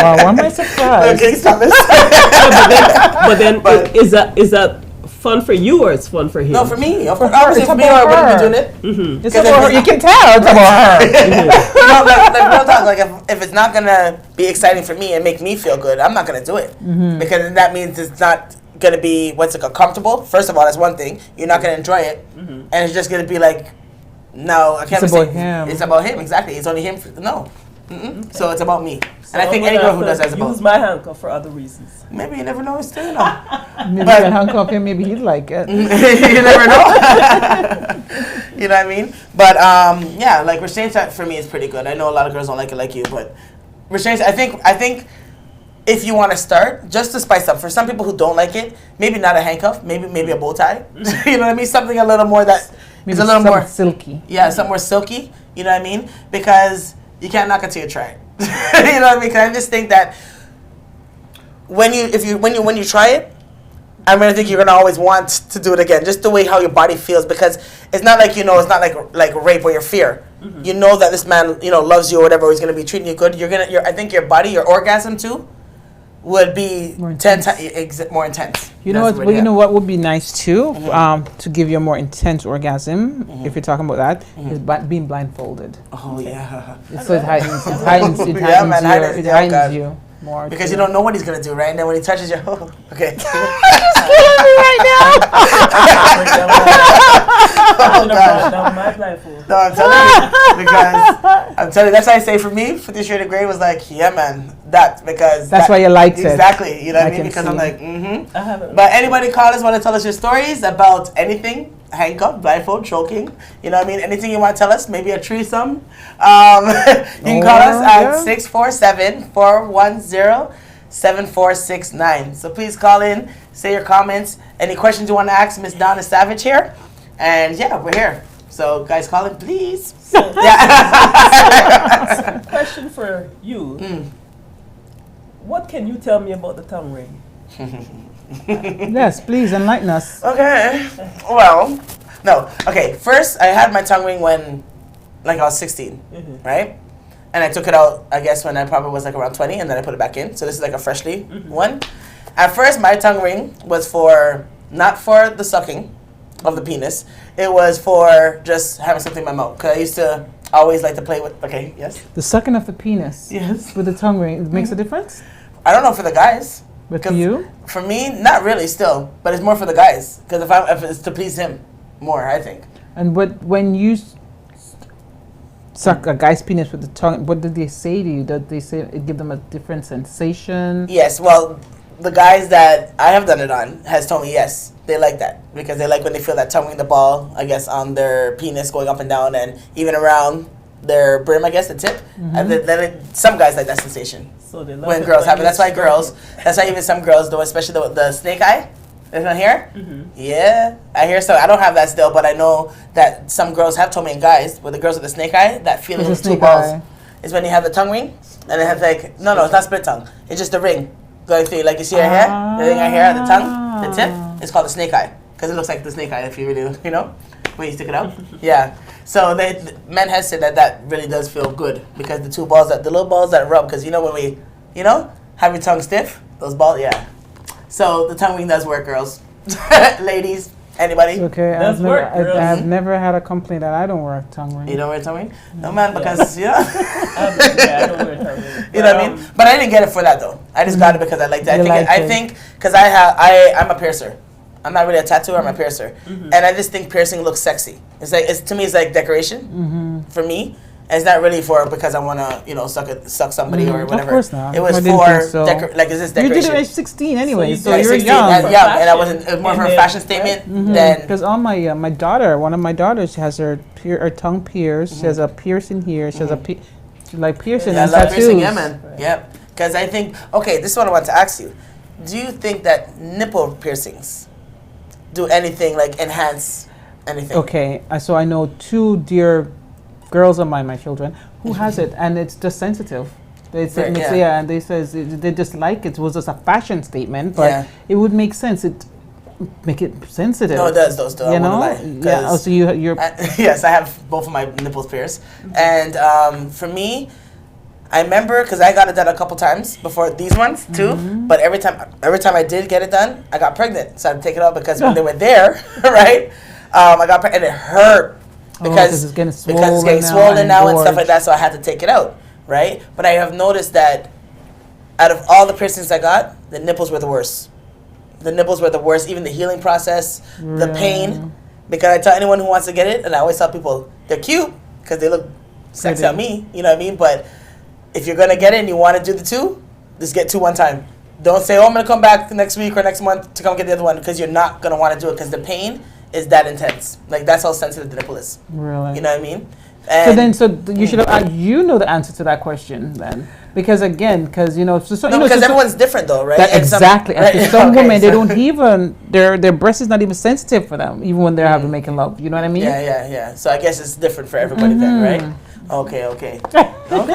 Wow, why am I surprised? Okay, stop this. But then, But- is that fun for you or it's fun for him? No, for me. Of course, her, obviously it's for me, about I wouldn't her. be doing it. It's Because about her. if You can tell it's about her. You know, like real talk, like if it's not gonna be exciting for me and make me feel good, I'm not gonna do it because then that means it's not gonna be what's it called, comfortable. First of all, that's one thing. You're not gonna enjoy it, and it's just gonna be like, no, I can't. It's about him. It's about him, exactly. It's only him. No, so it's about me. So And I think I'm any gonna girl who have does to that's about. use my handcuff for other reasons. Maybe you never know. It's still, you know. Maybe But- you can handcuff him. Maybe he'd like it. You never know. You know what I mean? But yeah, like restraint for me is pretty good. I know a lot of girls don't like it like you, but restraint. I think if you want to start, just to spice up. For some people who don't like it, maybe not a handcuff, maybe a bow tie. You know what I mean? Something a little more that Maybe is a little something more silky. Yeah, something more silky. You know what I mean? Because you can't knock it till you try it. You know what I mean? Because I just think that when you try it, I mean, I think you're gonna always want to do it again, just the way how your body feels. Because it's not like it's not like rape or your fear. You know that this man loves you or whatever. Or he's gonna be treating you good. I think your body, your orgasm too, would be More 10 intense. times more intense. You know what? Well, you know what would be nice too, to give you a more intense orgasm. If you're talking about that, is being blindfolded. Oh yeah. So it heightens. It heightens. It Yeah, man, heightens heightens- you. It oh, heightens God. you more. Because too. you don't know what he's gonna do, right? And then when he touches you, okay. Oh, down my blindfold. No, I'm telling you, because I'm telling you, that's why I say for me, 50 Shades of Grey was like, yeah, man, because That's why you liked it. exactly. You know what I mean? can Because see. I'm like, mm-hmm. I haven't. But anybody call us, want to tell us your stories about anything? Handcuff, blindfold, choking. You know what I mean? Anything you want to tell us? Maybe a threesome. You can call us at 647-410-7469. So please call in, say your comments, any questions you want to ask Miss Donna Savage here. And yeah, we're here. So guys, call in, please. Yeah. Question for you. What can you tell me about the tongue ring? Yes, please enlighten us. Okay. Well, no. Okay. First, I had my tongue ring when, I was 16, right? And I took it out, I guess, when I probably was around 20, and then I put it back in. So this is a freshly one. At first, my tongue ring was not for the sucking of the penis. It was for just having something in my mouth. Because I used to always like to play with. Okay. Yes. The sucking of the penis Yes. with the tongue ring, it makes a difference. I don't know for the guys. But for 'Cause you, For me, not really. Still, but it's more for the guys. Because if it's to please him more, I think. and when you suck a guy's penis with the tongue, what did they say to you? Did they say it give them a different sensation? Yes, well, the guys that I have done it on has told me yes, they like that because they like when they feel that tongue in the ball, I guess, on their penis going up and down and even around their brim, I guess, the tip. And some guys like that sensation So they love when it girls when have it. you That's why stroke girls, that's why even some girls do, especially the snake eye. There's one here? Yeah, I hear so. I don't have that still, but I know that some girls have told me, and guys, with the girls with the snake eye, that feeling What's with a two snake balls eye? is when you have the tongue ring, and it has no, it's not split tongue. It's just the ring going through. Like you see right here, the thing right here, the tongue, the tip. It's called the snake eye because it looks like the snake eye if you really, when you stick it out. Yeah. So men have said that really does feel good because the two balls, the little balls that rub, because when we, have your tongue stiff, those balls, yeah. So the tongue ring does work, girls, ladies, anybody. Okay, That's work, girls. I've never had a complaint that I don't wear a tongue ring. You don't wear a tongue ring? No, man, because Yeah, I don't wear tongue ring. you know what I mean. But I didn't get it for that though. I just got it because I liked it. You liked I it. think because I'm a piercer. I'm not really a tattooer. I'm a piercer, and I just think piercing looks sexy. To me, it's like decoration for me. And it's not really because I want to suck somebody or whatever. Of course not. It was I didn't for think so. is this You decoration? did it at 16 anyway, you so did it you're 16, young. and and I wasn't. It was more And for a then- fashion statement than. Because all my daughter, one of my daughters, has her tongue pierced. She has a piercing here. She has a piercing Yeah, I and love tattoos. piercing, yeah, man. Yep. Because I think, this is what I want to ask you. Do you think that nipple piercings do anything like enhance anything? Okay, so I know two dear girls of mine, my children, who has it, and it's just sensitive. They say, Right, yeah. And they says they just like it. It was just a fashion statement, but Yeah. it would make sense. It make it sensitive. No, it does, though, still. I You know? wouldn't lie. Yeah. Oh, so you're Yes, I have both of my nipples pierced. And for me, I remember because I got it done a couple times before these ones too. But every time I did get it done, I got pregnant. So I had to take it out because when they were there, right? I got pregnant and it hurt because it's getting swollen now and stuff like that. So I had to take it out, right? But I have noticed that out of all the piercings I got, the nipples were the worst. The nipples were the worst. Even the healing process, the pain. Because I tell anyone who wants to get it, and I always tell people they're cute because they look sexy on me. You know what I mean? But if you're gonna get it and you want to do the two, just get two one time. Don't say, "Oh, I'm gonna come back next week or next month to come get the other one," because you're not gonna want to do it because the pain is that intense. Like that's how sensitive the nipple is. Really. You know what I mean? So you should have. You know the answer to that question then. Because again, because you know, so, No, you know, because so- everyone's different though, right? that And some- exactly. And right? for some Okay, women, they so- don't even their breast is not even sensitive for them, even when they're having making love. You know what I mean? Yeah. So I guess it's different for everybody then, right? Okay. Okay. Well,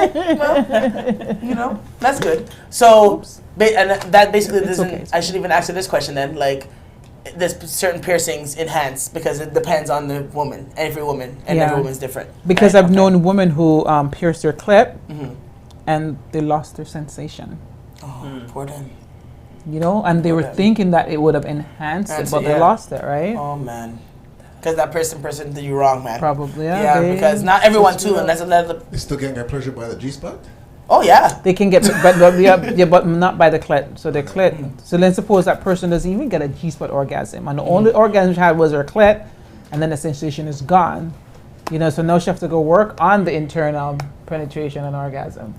you know, that's good. So, and that basically It's doesn't. okay, it's I should even ask you this question then. Like, there's certain piercings enhance because it depends on the woman, every woman, and every Yeah. woman's different. Because right? I've known women who pierced their clit Mhm. and they lost their sensation. Oh, poor them. You know, and they were Okay. thinking that it would have enhanced it, Enhanced but it, they yeah. lost it, right? Oh man, because that person did you wrong, man. Probably, Yeah, they- because not everyone too, and that's another. They still getting that pleasure by the G spot? Oh yeah. They can get, but not by the clit. So their clit. So then suppose that person doesn't even get a G-spot orgasm, and the only orgasm she had was her clit, and then the sensation is gone. You know, so now she has to go work on the internal penetration and orgasm.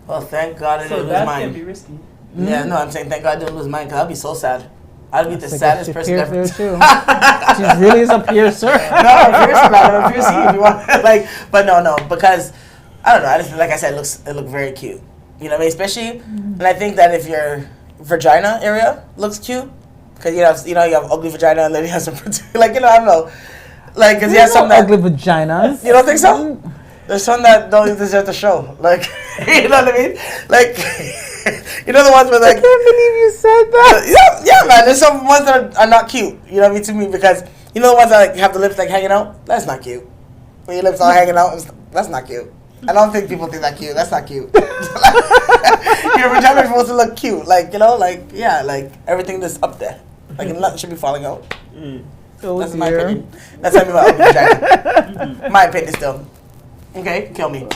Well, thank God I So didn't lose that can mine. be risky. Yeah, no, I'm saying thank God I didn't lose mine because I'd be so sad. I'd be the So saddest she person pierced ever. there too. She really is a piercer. No, I'm piercing, man. I'm piercing if you want. Like, but no, because I don't know. I just, like I said, it looked very cute. You know what I mean? Especially, and I think that if your vagina area looks cute, because you have ugly vagina and then you have some like I don't know, like because you have some that ugly vaginas. you don't think so. There's some that don't even deserve to show. Like, you know what I mean? Like, you know the ones where like. I can't believe you said that. Yeah, man. There's some ones that are not cute. You know what I mean to me because you know the ones that like have the lips like hanging out. That's not cute. When your lips all hanging out, that's not cute. I don't think people think that cute. That's not cute. Your vagina is supposed to look cute, like like everything that's up there, like nothing should be falling out. Oh That's my dear. opinion. That's how I feel about vagina. My opinion still. Okay, kill me.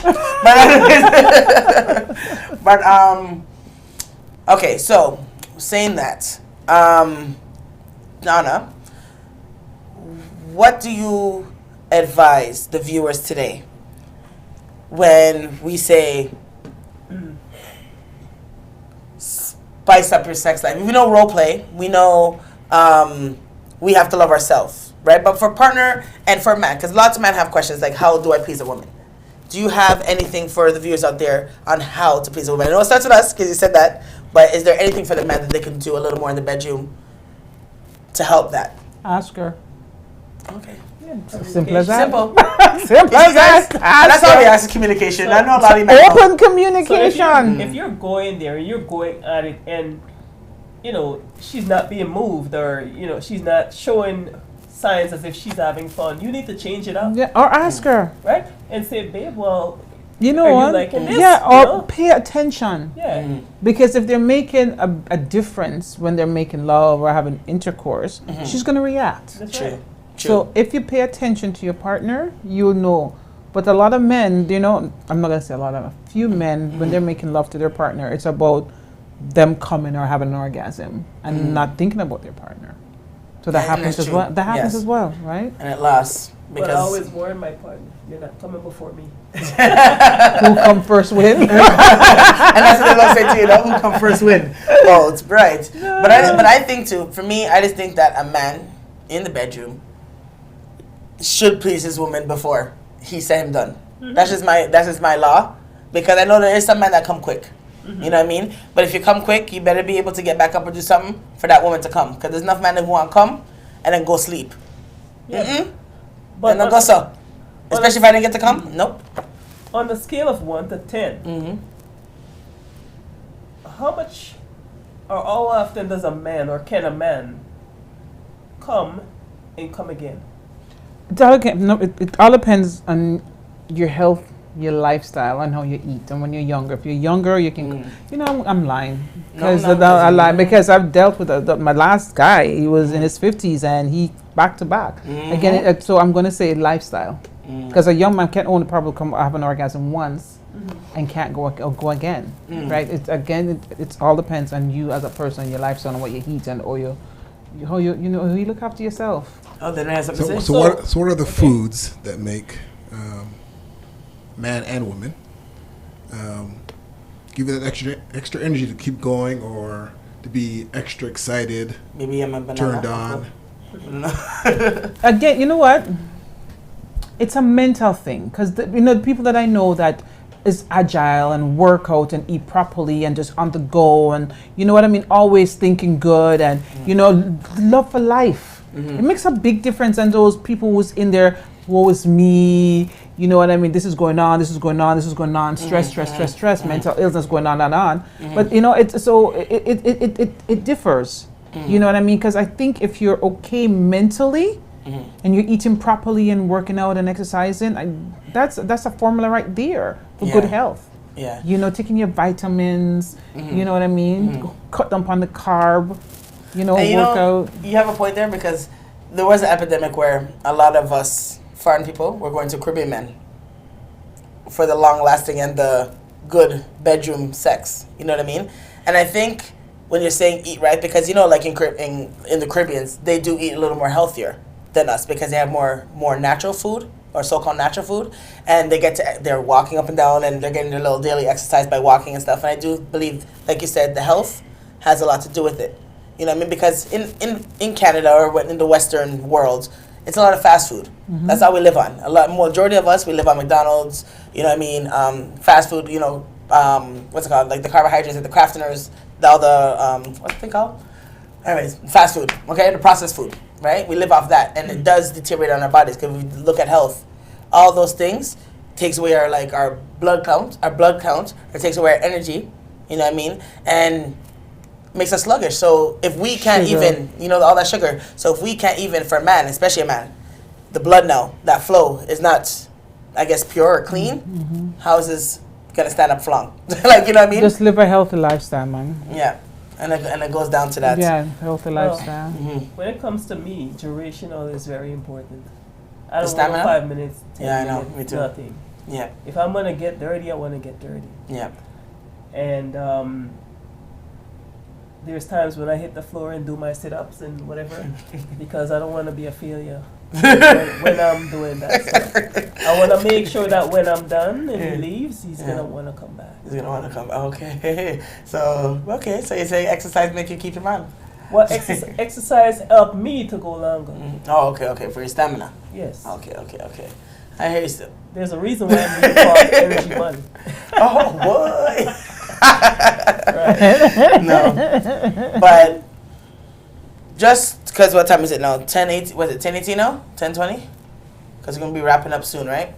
But okay. So saying that, Donna, what do you advise the viewers today when we say spice up your sex life? We know role play. We know we have to love ourselves, right? But for partner and for man, because lots of men have questions like, how do I please a woman? Do you have anything for the viewers out there on how to please a woman? I know it starts with us because you said that, but is there anything for the men that they can do a little more in the bedroom to help that? Ask her. Okay. Simple as that. Simple. Simple as that. That's all we ask is communication. I know a lot of you men don't. Open So communication. if you're going there and you're going at it and she's not being moved or she's not showing signs as if she's having fun, you need to change it up, Yeah, or ask her. right? And say, babe, well, You know Are you what? liking this? Yeah, You or know? pay attention. yeah, Because if they're making a difference when they're making love or having intercourse, she's going to react. that's True. right. So if you pay attention to your partner, you'll know. But a lot of men, I'm not going to say a lot of, a few men, when they're making love to their partner, it's about them coming or having an orgasm and not thinking about their partner. So that Yeah, and happens that's as true. well. That happens Yes. as well, right? And it lasts But I because always warn my partner, you're not coming before me. Who come first win? and that's what they love say to you, who come first win. Oh, it's bright. But I think too, for me, I just think that a man in the bedroom should please his woman before he said him done. That's just my law. Because I know there is some men that come quick. You know what I mean? But if you come quick, you better be able to get back up or do something for that woman to come. Because there's enough men that want to come and then go sleep. Yeah. But and then go so. Especially if I didn't get to come. Nope. On the scale of 1 to 10, Mm-hmm. how much or how often does a man or can a man come and come again? It all depends on your health, your lifestyle, and how you eat. And when you're younger, if you're younger, you can. I'm lying because No, I lie because I've dealt with my last guy. He was in his 50s and he back to back. Again, so I'm going to say lifestyle because a young man can only probably come have an orgasm once and can't go again. Right? It all depends on you as a person, your lifestyle, and what you eat, and or how you look after yourself. Oh, then I have something to say. So what are the foods that make man and woman give you that extra energy to keep going or to be extra excited, Maybe I'm a banana. turned on? Again, you know what? It's a mental thing because the people that I know that is agile and work out and eat properly and just on the go and you know what I mean, always thinking good and you know, love for life. It makes a big difference. And those people who's in there, woe is me, you know what I mean, this is going on, this is going on, this is going on, stress, mental illness going on and on. But you know, it differs. You know what I mean? Because I think if you're okay mentally and you're eating properly and working out and exercising, that's a formula right there for good health. Yeah. You know, taking your vitamins, you know what I mean? Cut down on the carb, you know, And you work know, out. you have a point there because there was an epidemic where a lot of us foreign people were going to Caribbean men for the long lasting and the good bedroom sex. You know what I mean? And I think when you're saying eat right, because you know, like in the Caribbeans, they do eat a little more healthier than us because they have more natural food or so-called natural food, and they're walking up and down and they're getting their little daily exercise by walking and stuff. And I do believe, like you said, the health has a lot to do with it. You know what I mean? Because in Canada or in the Western world, it's a lot of fast food. That's all we live on. Majority of us, we live on McDonald's. You know what I mean? Fast food. You know, what's it called? Like the carbohydrates, like the Craftoners, all the what's it called? Anyways, fast food. Okay, the processed food. Right? We live off that, and it does deteriorate on our bodies. Because we look at health, all those things takes away our blood count, or takes away our energy. You know what I mean? And makes us sluggish. So if we can't even, you know, all that sugar. So if we can't even, for a man, especially a man, the blood now, that flow is not, I guess, pure or clean, how is this going to stand up for long? Like, you know what I mean? Just live a healthy lifestyle, man. Yeah. And it goes down to that. Yeah, healthy lifestyle. When it comes to me, durational is very important. I The don't want stamina? 5 minutes, 10 Yeah, I know. minutes, Me too. nothing. Yeah. If I'm going to get dirty, I want to get dirty. Yeah. And there's times when I hit the floor and do my sit-ups and whatever because I don't want to be a failure when I'm doing that stuff. I want to make sure that when I'm done and he leaves, he's going to want to come back. He's going to want to come. Okay. So you say exercise make you keep your mind. Well, exercise helped me to go longer. Oh, okay. For your stamina. Yes. Okay. I hear you still. There's a reason why I'm called energy money. Oh, boy. Right. No. But just because what time is it now? 10:18. Was it 10:18 now? 10:20? Because we're going to be wrapping up soon, right?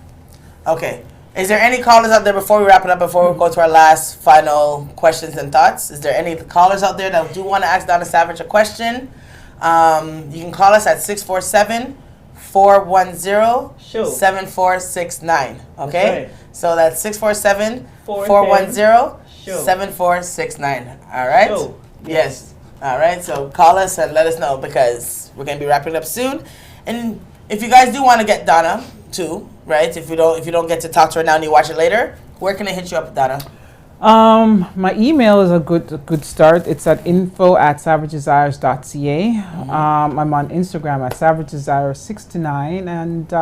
Okay. Is there any callers out there before we wrap it up, before we go to our last final questions and thoughts? Is there any callers out there that do want to ask Donna Savage a question? You can call us at 647-410-7469. Okay? Right. So that's 647-410-7469. All right? Show. Yes. All right. So call us and let us know because we're going to be wrapping up soon. And if you guys do want to get Donna too, right? If you don't get to talk to her now and you watch it later, where can I hit you up, Donna? My email is a good start. It's at info@savakedesires.ca. I'm on Instagram at savakedesires69 and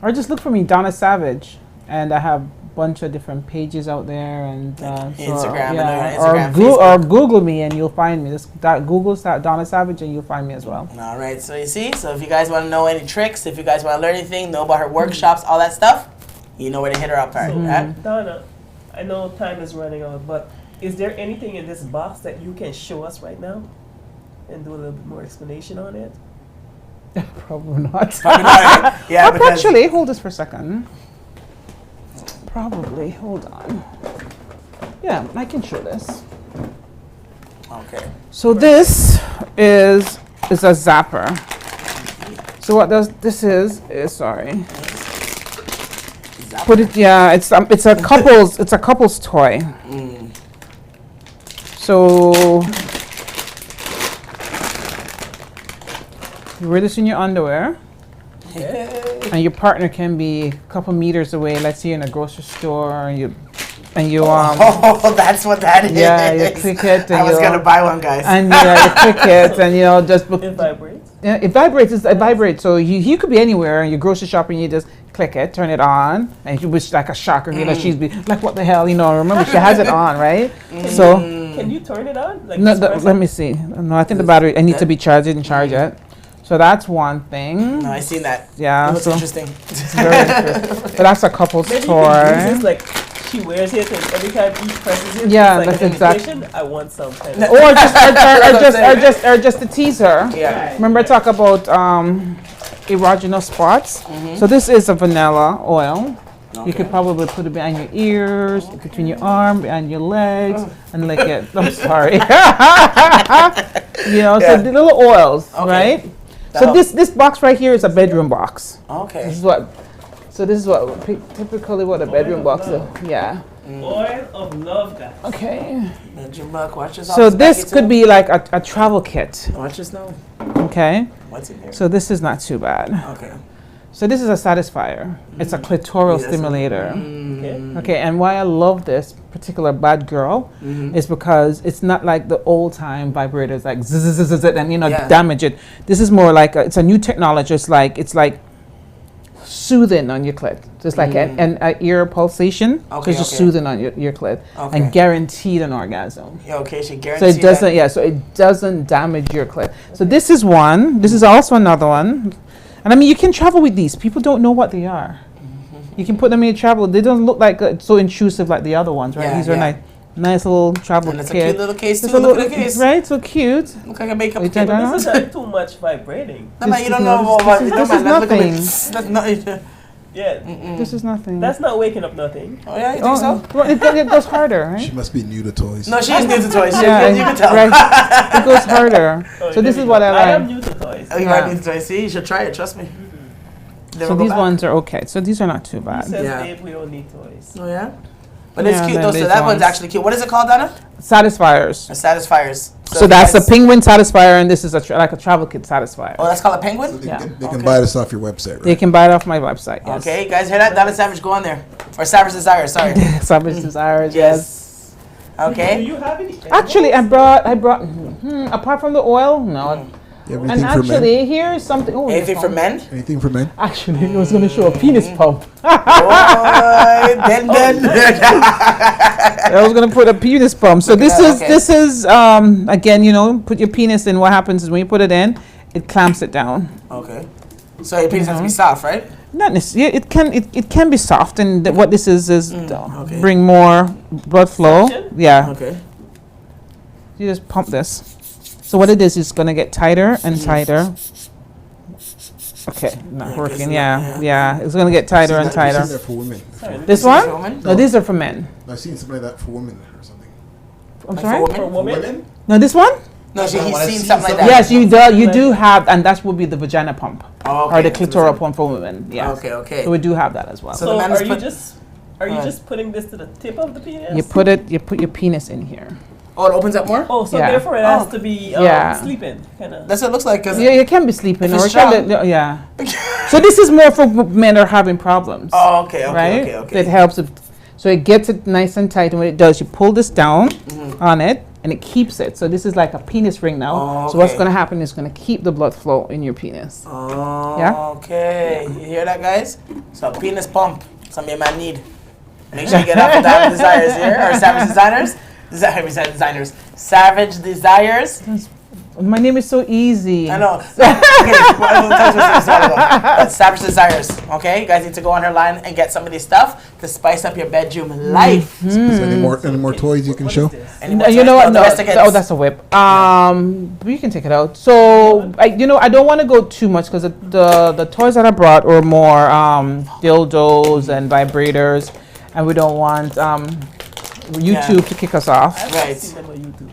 or just look for me, Donna Savage, and I have a bunch of different pages out there and Instagram, or Google me and you'll find me. Just Google Donna Savage and you'll find me as well. All right. So you see, if you guys want to know any tricks, if you guys want to learn anything, know about her workshops, all that stuff, you know where to hit her up. Right? Donna, I know time is running out, but is there anything in this box that you can show us right now and do a little bit more explanation on it? Probably not. Probably not. Yeah, because Actually, hold this for a second. Probably. Hold on. Yeah, I can show this. okay. So this is a zapper. So what this is sorry. Put it. Yeah, it's a couple's toy. So you wear this in your underwear, and your partner can be a couple meters away. Let's say you're in a grocery store, and you Oh, that's what that is. Yeah, you click it. And I was gonna buy one, guys. And you click it, and just. It vibrates. Yeah, it vibrates. It vibrates. So you could be anywhere, and you grocery shopping. You just click it, turn it on, and you wish like a shocker. She's be like, what the hell? Remember she has it on, right? So can you turn it on? Like no, let me see. No, I think the battery. I need to be charged. I didn't charge it. So that's one thing. No, I seen that. Yeah, It looks so interesting. it's very interesting. So that's a couple's Maybe you can use toy. this, like, she wears it and every time he presses it, Yeah, it's like that's an exact- invitation. I want some kind of. Or just a teaser. Yeah. Remember I talk about erogenous spots? So this is a vanilla oil. You could probably put it behind your ears, between your arm, behind your legs, and lick it. I'm sorry. So Yeah. the little oils, Okay. right? So That'll- this box right here is a bedroom box. Okay. This is what typically what a bedroom box is. Yeah. Oil of love, guys. Okay. Benjamin Buck, watch this. So this could be like a travel kit. Watch this now. Okay. What's in here? So this is not too bad. Okay. So this is a satisfier. It's a clitoral Yes. stimulator. Okay. Okay, and why I love this particular bad girl is because it's not like the old time vibrators, like zzz, zzz, zzz, and Yeah. damage it. This is more like it's a new technology. It's like soothing on your clit, just like an ear pulsation. So Okay, it's just okay. soothing on your clit Okay. and guaranteed an orgasm. Yeah, okay, she So guaranteed it doesn't, so it doesn't damage your clit. So this is one. This is also another one. And I mean, you can travel with these. People don't know what they are. You can put them in your travel. They don't look like so intrusive like the other ones, right? Yeah, These are yeah. nice little travel And it's a kit. cute little case too. It's a Look little, at the case. right? So cute. Look like a makeup Wait, kit. turn But on. this isn't too much vibrating. No, man, you don't No, know this what. is- No, this man, is let's look at nothing. it. That's not. Yeah. This is nothing. That's not waking up nothing. Oh yeah, you think so? Well, it goes harder, She right? must be new to toys. No, she's new to toys. Yeah, You can tell. right. It goes harder. Oh, So this there is we what go. I am like. new to toys. Oh, you Yeah. are new to toys. See, you should try it. Trust me. Never So go these back. ones are okay. So these are not too He bad. says, Yeah. Dave, we don't need toys. Oh yeah. But it's Yeah, cute then though. So these that one's ones. actually cute. What is it called, Donna? Satisfiers. A Satisfiers. So that's the guys- penguin satisfier, and this is like a travel kit satisfier. Oh, that's called a So penguin. they, Yeah. they can Okay. buy this off your website, They right? can buy it off my website. Yes. Okay, you guys hear that? Donna Savage, go on there. Or Savage Desire. Sorry. Savage Desires. Yes. Do Okay. you have any? Actually, I brought. Apart from the oil, no. You have And anything for men? actually, here's something. Oh, Anything for men? Anything for men? Actually, I was going to show a penis pump. Boy, then. I was going to put a penis pump. So Look at that, okay. this is again, put your penis in. What happens is when you put it in, it clamps it down. Okay. So your penis has to be soft, right? Not necessarily. It can be soft, and what this is okay. bring more blood flow. Suction? Yeah. Okay. You just pump this. So what it is going to get tighter and tighter. Okay, not Yeah, working. guess Yeah, not, yeah. It's going to get tighter and I've seen tighter. that for women. Sorry, This This is one? for women? No, these are for men. I've seen something like that for women or something. I'm Like sorry. for For women? women? No, this one? No, When he's I've seen seen something like something- that. Yes, you do have, and that would be the vagina pump Oh, or the okay. clitoral pump for women. Yeah. Okay, okay. So we do have that as well. So So the man is are you put- just are you Alright. just putting this to the tip of the penis? you put your penis in here. Oh, it opens up more? Oh, so Yeah. therefore it has to be Yeah. sleeping, kind of. That's what it looks like. Cause Yeah, you can be sleeping If or it's it can strong. be- yeah. So this is more for men that are having problems. Oh, okay, okay, right? okay, okay. It helps it. So it gets it nice and tight, and when it does, you pull this down on it, and it keeps it. So this is like a penis ring now. Oh, So what's okay. going to happen is going to keep the blood flow in your penis. Oh, Yeah? okay. You hear that, guys? So a penis pump. Some of your man need. Make sure you get off of Savage Desires here, or Savage Designers. Designers. Savage Desires. My name is so easy. I know. Okay, well, tell us what's all about. That's Savage Desires. Okay, you guys need to go on her line and get some of this stuff to spice up your bedroom life. Is there any more toys you can show? Any more You know toys? what? No, No, domestic oh, hits. that's a whip. You can take it out. So I don't want to go too much because the toys that I brought were more dildos and vibrators, and we don't want YouTube to kick us off. I've Right. seen them on YouTube.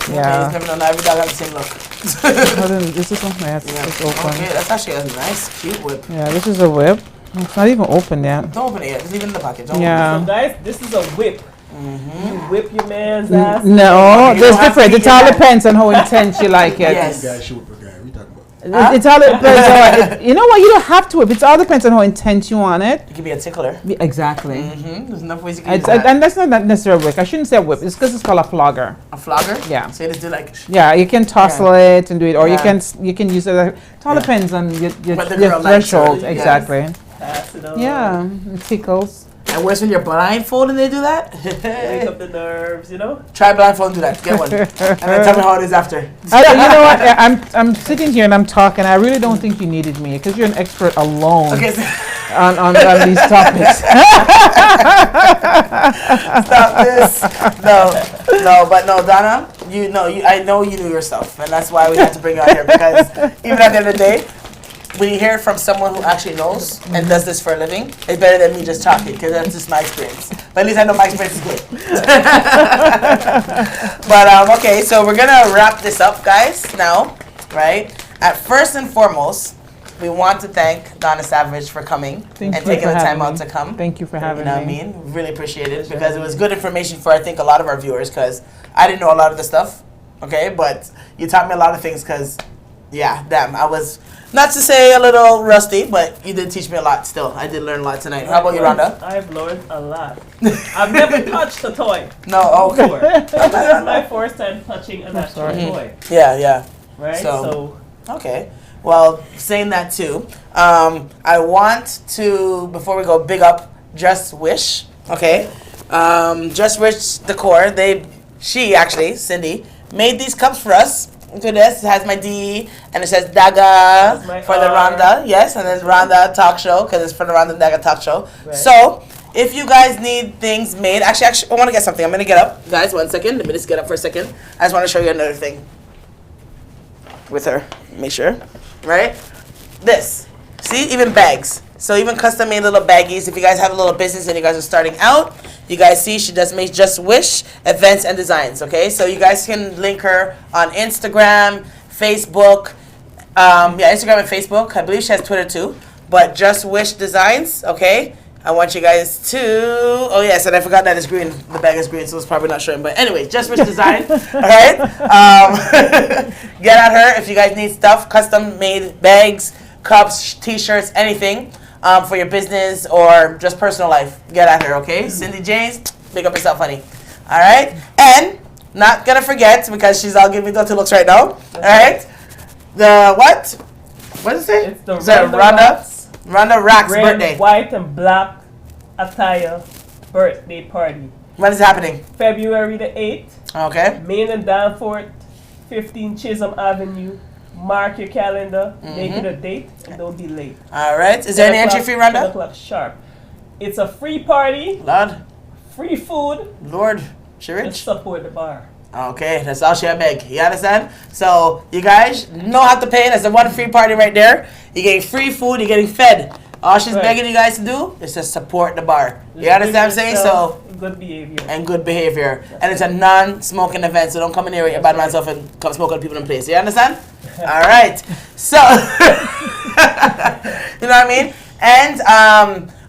Okay, Yeah. you never know. Not every dog has the same look. Hold on, is this one? Yeah, it's open. Okay, that's actually a nice, cute whip. Yeah, this is a whip. It's not even open yet. Don't open it yet. Just leave it in the pocket. Don't Yeah. So guys, this is a whip. Mm-hmm. You whip your man's ass. No, You there's don't have different. to It eat all that. depends on how intense you like it. Yes. Guy, show up a guy. We talking about? It's all depends on, you know what? You don't have to whip. It all depends on how intense you want it. It could be a tickler. Exactly. Mm-hmm. There's enough ways you can It's, use that. and that's not necessarily a whip. I shouldn't say a whip. It's because it's called a flogger. A flogger? Yeah. So you just do like, Yeah, you can tussle it and do it, or Yeah. you can use it. It all Yeah. depends on your What the girl likes, threshold. yes. Exactly. Pass it on. Yeah, it tickles. And worse when you're blindfolded and they do that. Wake up the nerves, you know? Try blindfold and do that. Get one. And then tell me how it is after. You know what? I'm sitting here and I'm talking. I really don't think you needed me because you're an expert alone Okay, so on these topics. stop this. But Donna, I know you knew yourself, and that's why we had to bring you out here, because even at the end of the day, when you hear it from someone who actually knows and does this for a living, it's better than me just talking, because that's just my experience. But at least I know my experience is good. But okay, so we're gonna wrap this up, guys. Now, right? At first and foremost, we want to thank Donna Savage for coming Thank and you taking for the time having out me. to come. Thank you for You having know what I me. mean? Really appreciate it, because it was good information for, I think, a lot of our viewers, because I didn't know a lot of the stuff, okay? But you taught me a lot of things, because, yeah, damn, I was, not to say a little rusty, but you did teach me a lot still. I did learn a lot tonight. How about you, Rhonda? I've learned a lot. I've never touched a toy No, okay. before. This is my first time touching an actual sorry. toy, Yeah. right? So- Okay. Well, saying that too, I want to, before we go, big up Just Wish, okay? Just Wish Decor, she actually, Cindy, made these cups for us. Look at this, it has my D, and it says Daga my for the R. Rhonda, yes, and there's Rhonda Talk Show, because it's for the Rhonda Daga Talk Show. Right. So, if you guys need things made, actually, I want to get something. I'm going to get up. Guys, 1 second. Let me just get up for a second. I just want to show you another thing with her. Make sure. Right? This. See? Even bags. So even custom made little baggies. If you guys have a little business and you guys are starting out, you guys see she does make Just Wish events and designs. Okay? So you guys can link her on Instagram, Facebook. Instagram and Facebook. I believe she has Twitter too. But Just Wish Designs. Okay? I want you guys to. Oh yes, and I forgot that it's green. The bag is green, so it's probably not showing. But anyway, Just Wish Design. All right. Get at her if you guys need stuff, custom made bags, cups, T-shirts, anything for your business or just personal life. Get at her, okay? Cindy James, big up yourself, honey. All right. And not gonna forget, because she's all giving me dirty looks right now. All right. The what? What is it? it's the Is that Rhonda Rack's red, birthday. white, and black attire birthday party. When is it happening? February the 8th, Okay. Main and Danforth, 15 Chisholm Avenue. Mark your calendar, make it a date, and don't be late. All right. Is there any entry fee, 10 Rhonda? o'clock sharp. It's a free party, Lord, free food, Lord, she and rich. support the bar. Okay, that's all she had beg. You understand? So you guys know how to pay. That's the one free party right there. You're getting free food. You're getting fed. All she's Right. begging you guys to do is to support the bar. You Just understand what I'm give saying? yourself So good behavior. and good behavior. And it's a non-smoking event, so don't come in here with your bad man self and come smoke on people in place. You understand? All right. So you know what I mean? And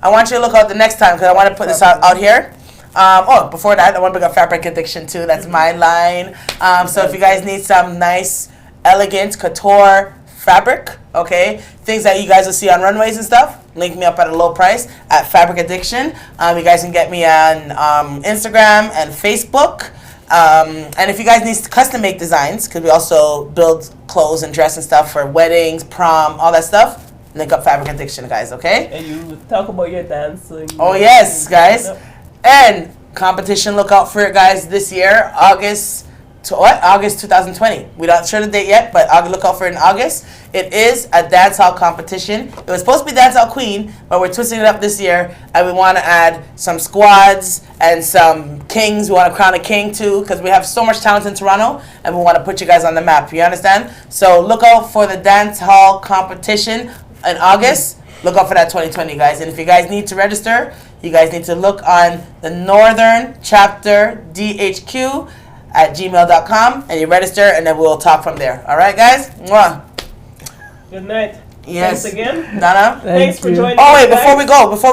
I want you to look out the next time, because I want to put this out here. Before that, I want to bring up Fabric Addiction too. That's my line. So if you guys need some nice, elegant couture fabric, okay, things that you guys will see on runways and stuff, link me up at a low price at Fabric Addiction. You guys can get me on Instagram and Facebook. And if you guys need custom make designs, because we also build clothes and dress and stuff for weddings, prom, all that stuff, link up Fabric Addiction, guys, okay? And you talk about your dancing. Oh yes, guys. And competition, look out for it, guys, this year, August 2020. We're not sure the date yet, but look out for it in August. It is a dancehall competition. It was supposed to be Dancehall Queen, but we're twisting it up this year, and we want to add some squads and some kings. We want to crown a king too, because we have so much talent in Toronto, and we want to put you guys on the map. You understand? So look out for the dancehall competition in August. Look out for that 2020, guys. And if you guys need to register, you guys need to look on the Northern Chapter DHQ at gmail.com, and you register, and then we'll talk from there. All right, guys? Mwah. Good night. Yes. Thanks again. Donna? Thanks for you. joining Oh, wait, us, before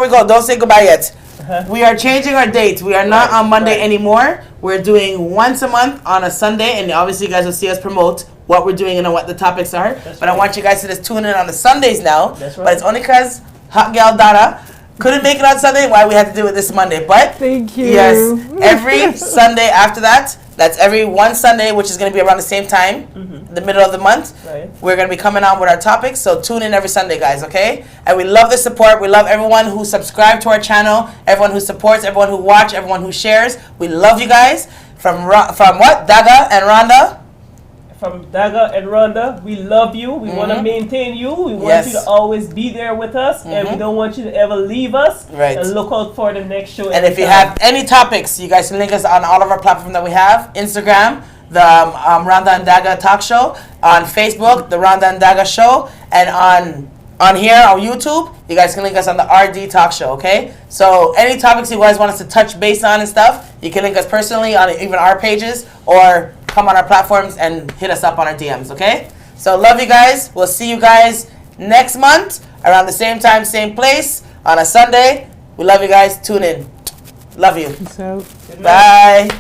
we go, don't say goodbye yet. Uh-huh. We are changing our date. We are not Right, on Monday right. anymore. We're doing once a month on a Sunday, and obviously you guys will see us promote what we're doing and what the topics are. But I right. want you guys to just tune in on the Sundays now. That's But right. it's only because Hot Gal Donna couldn't make it on Sunday, why we had to do it this Monday. But Thank you. yes, every Sunday after that, That's every one Sunday, which is going to be around the same time, the middle of the month. Right. We're going to be coming on with our topics, so tune in every Sunday, guys, okay? And we love the support. We love everyone who subscribed to our channel, everyone who supports, everyone who watches, everyone who shares. We love you guys. From what? Daga and Rhonda? From Daga and Rhonda, we love you. We want to maintain you. We want Yes. you to always be there with us, and we don't want you to ever leave us. Right. And look out for the next show. And if you anytime. have any topics, you guys can link us on all of our platforms that we have. Instagram, the Rhonda and Daga Talk Show. On Facebook, the Rhonda and Daga Show. And on here, on YouTube, you guys can link us on the RD Talk Show, okay? So any topics you guys want us to touch base on and stuff, you can link us personally on even our pages or come on our platforms and hit us up on our DMs, okay? So love you guys. We'll see you guys next month around the same time, same place on a Sunday. We love you guys. Tune in. Love you. So. Good night. Bye.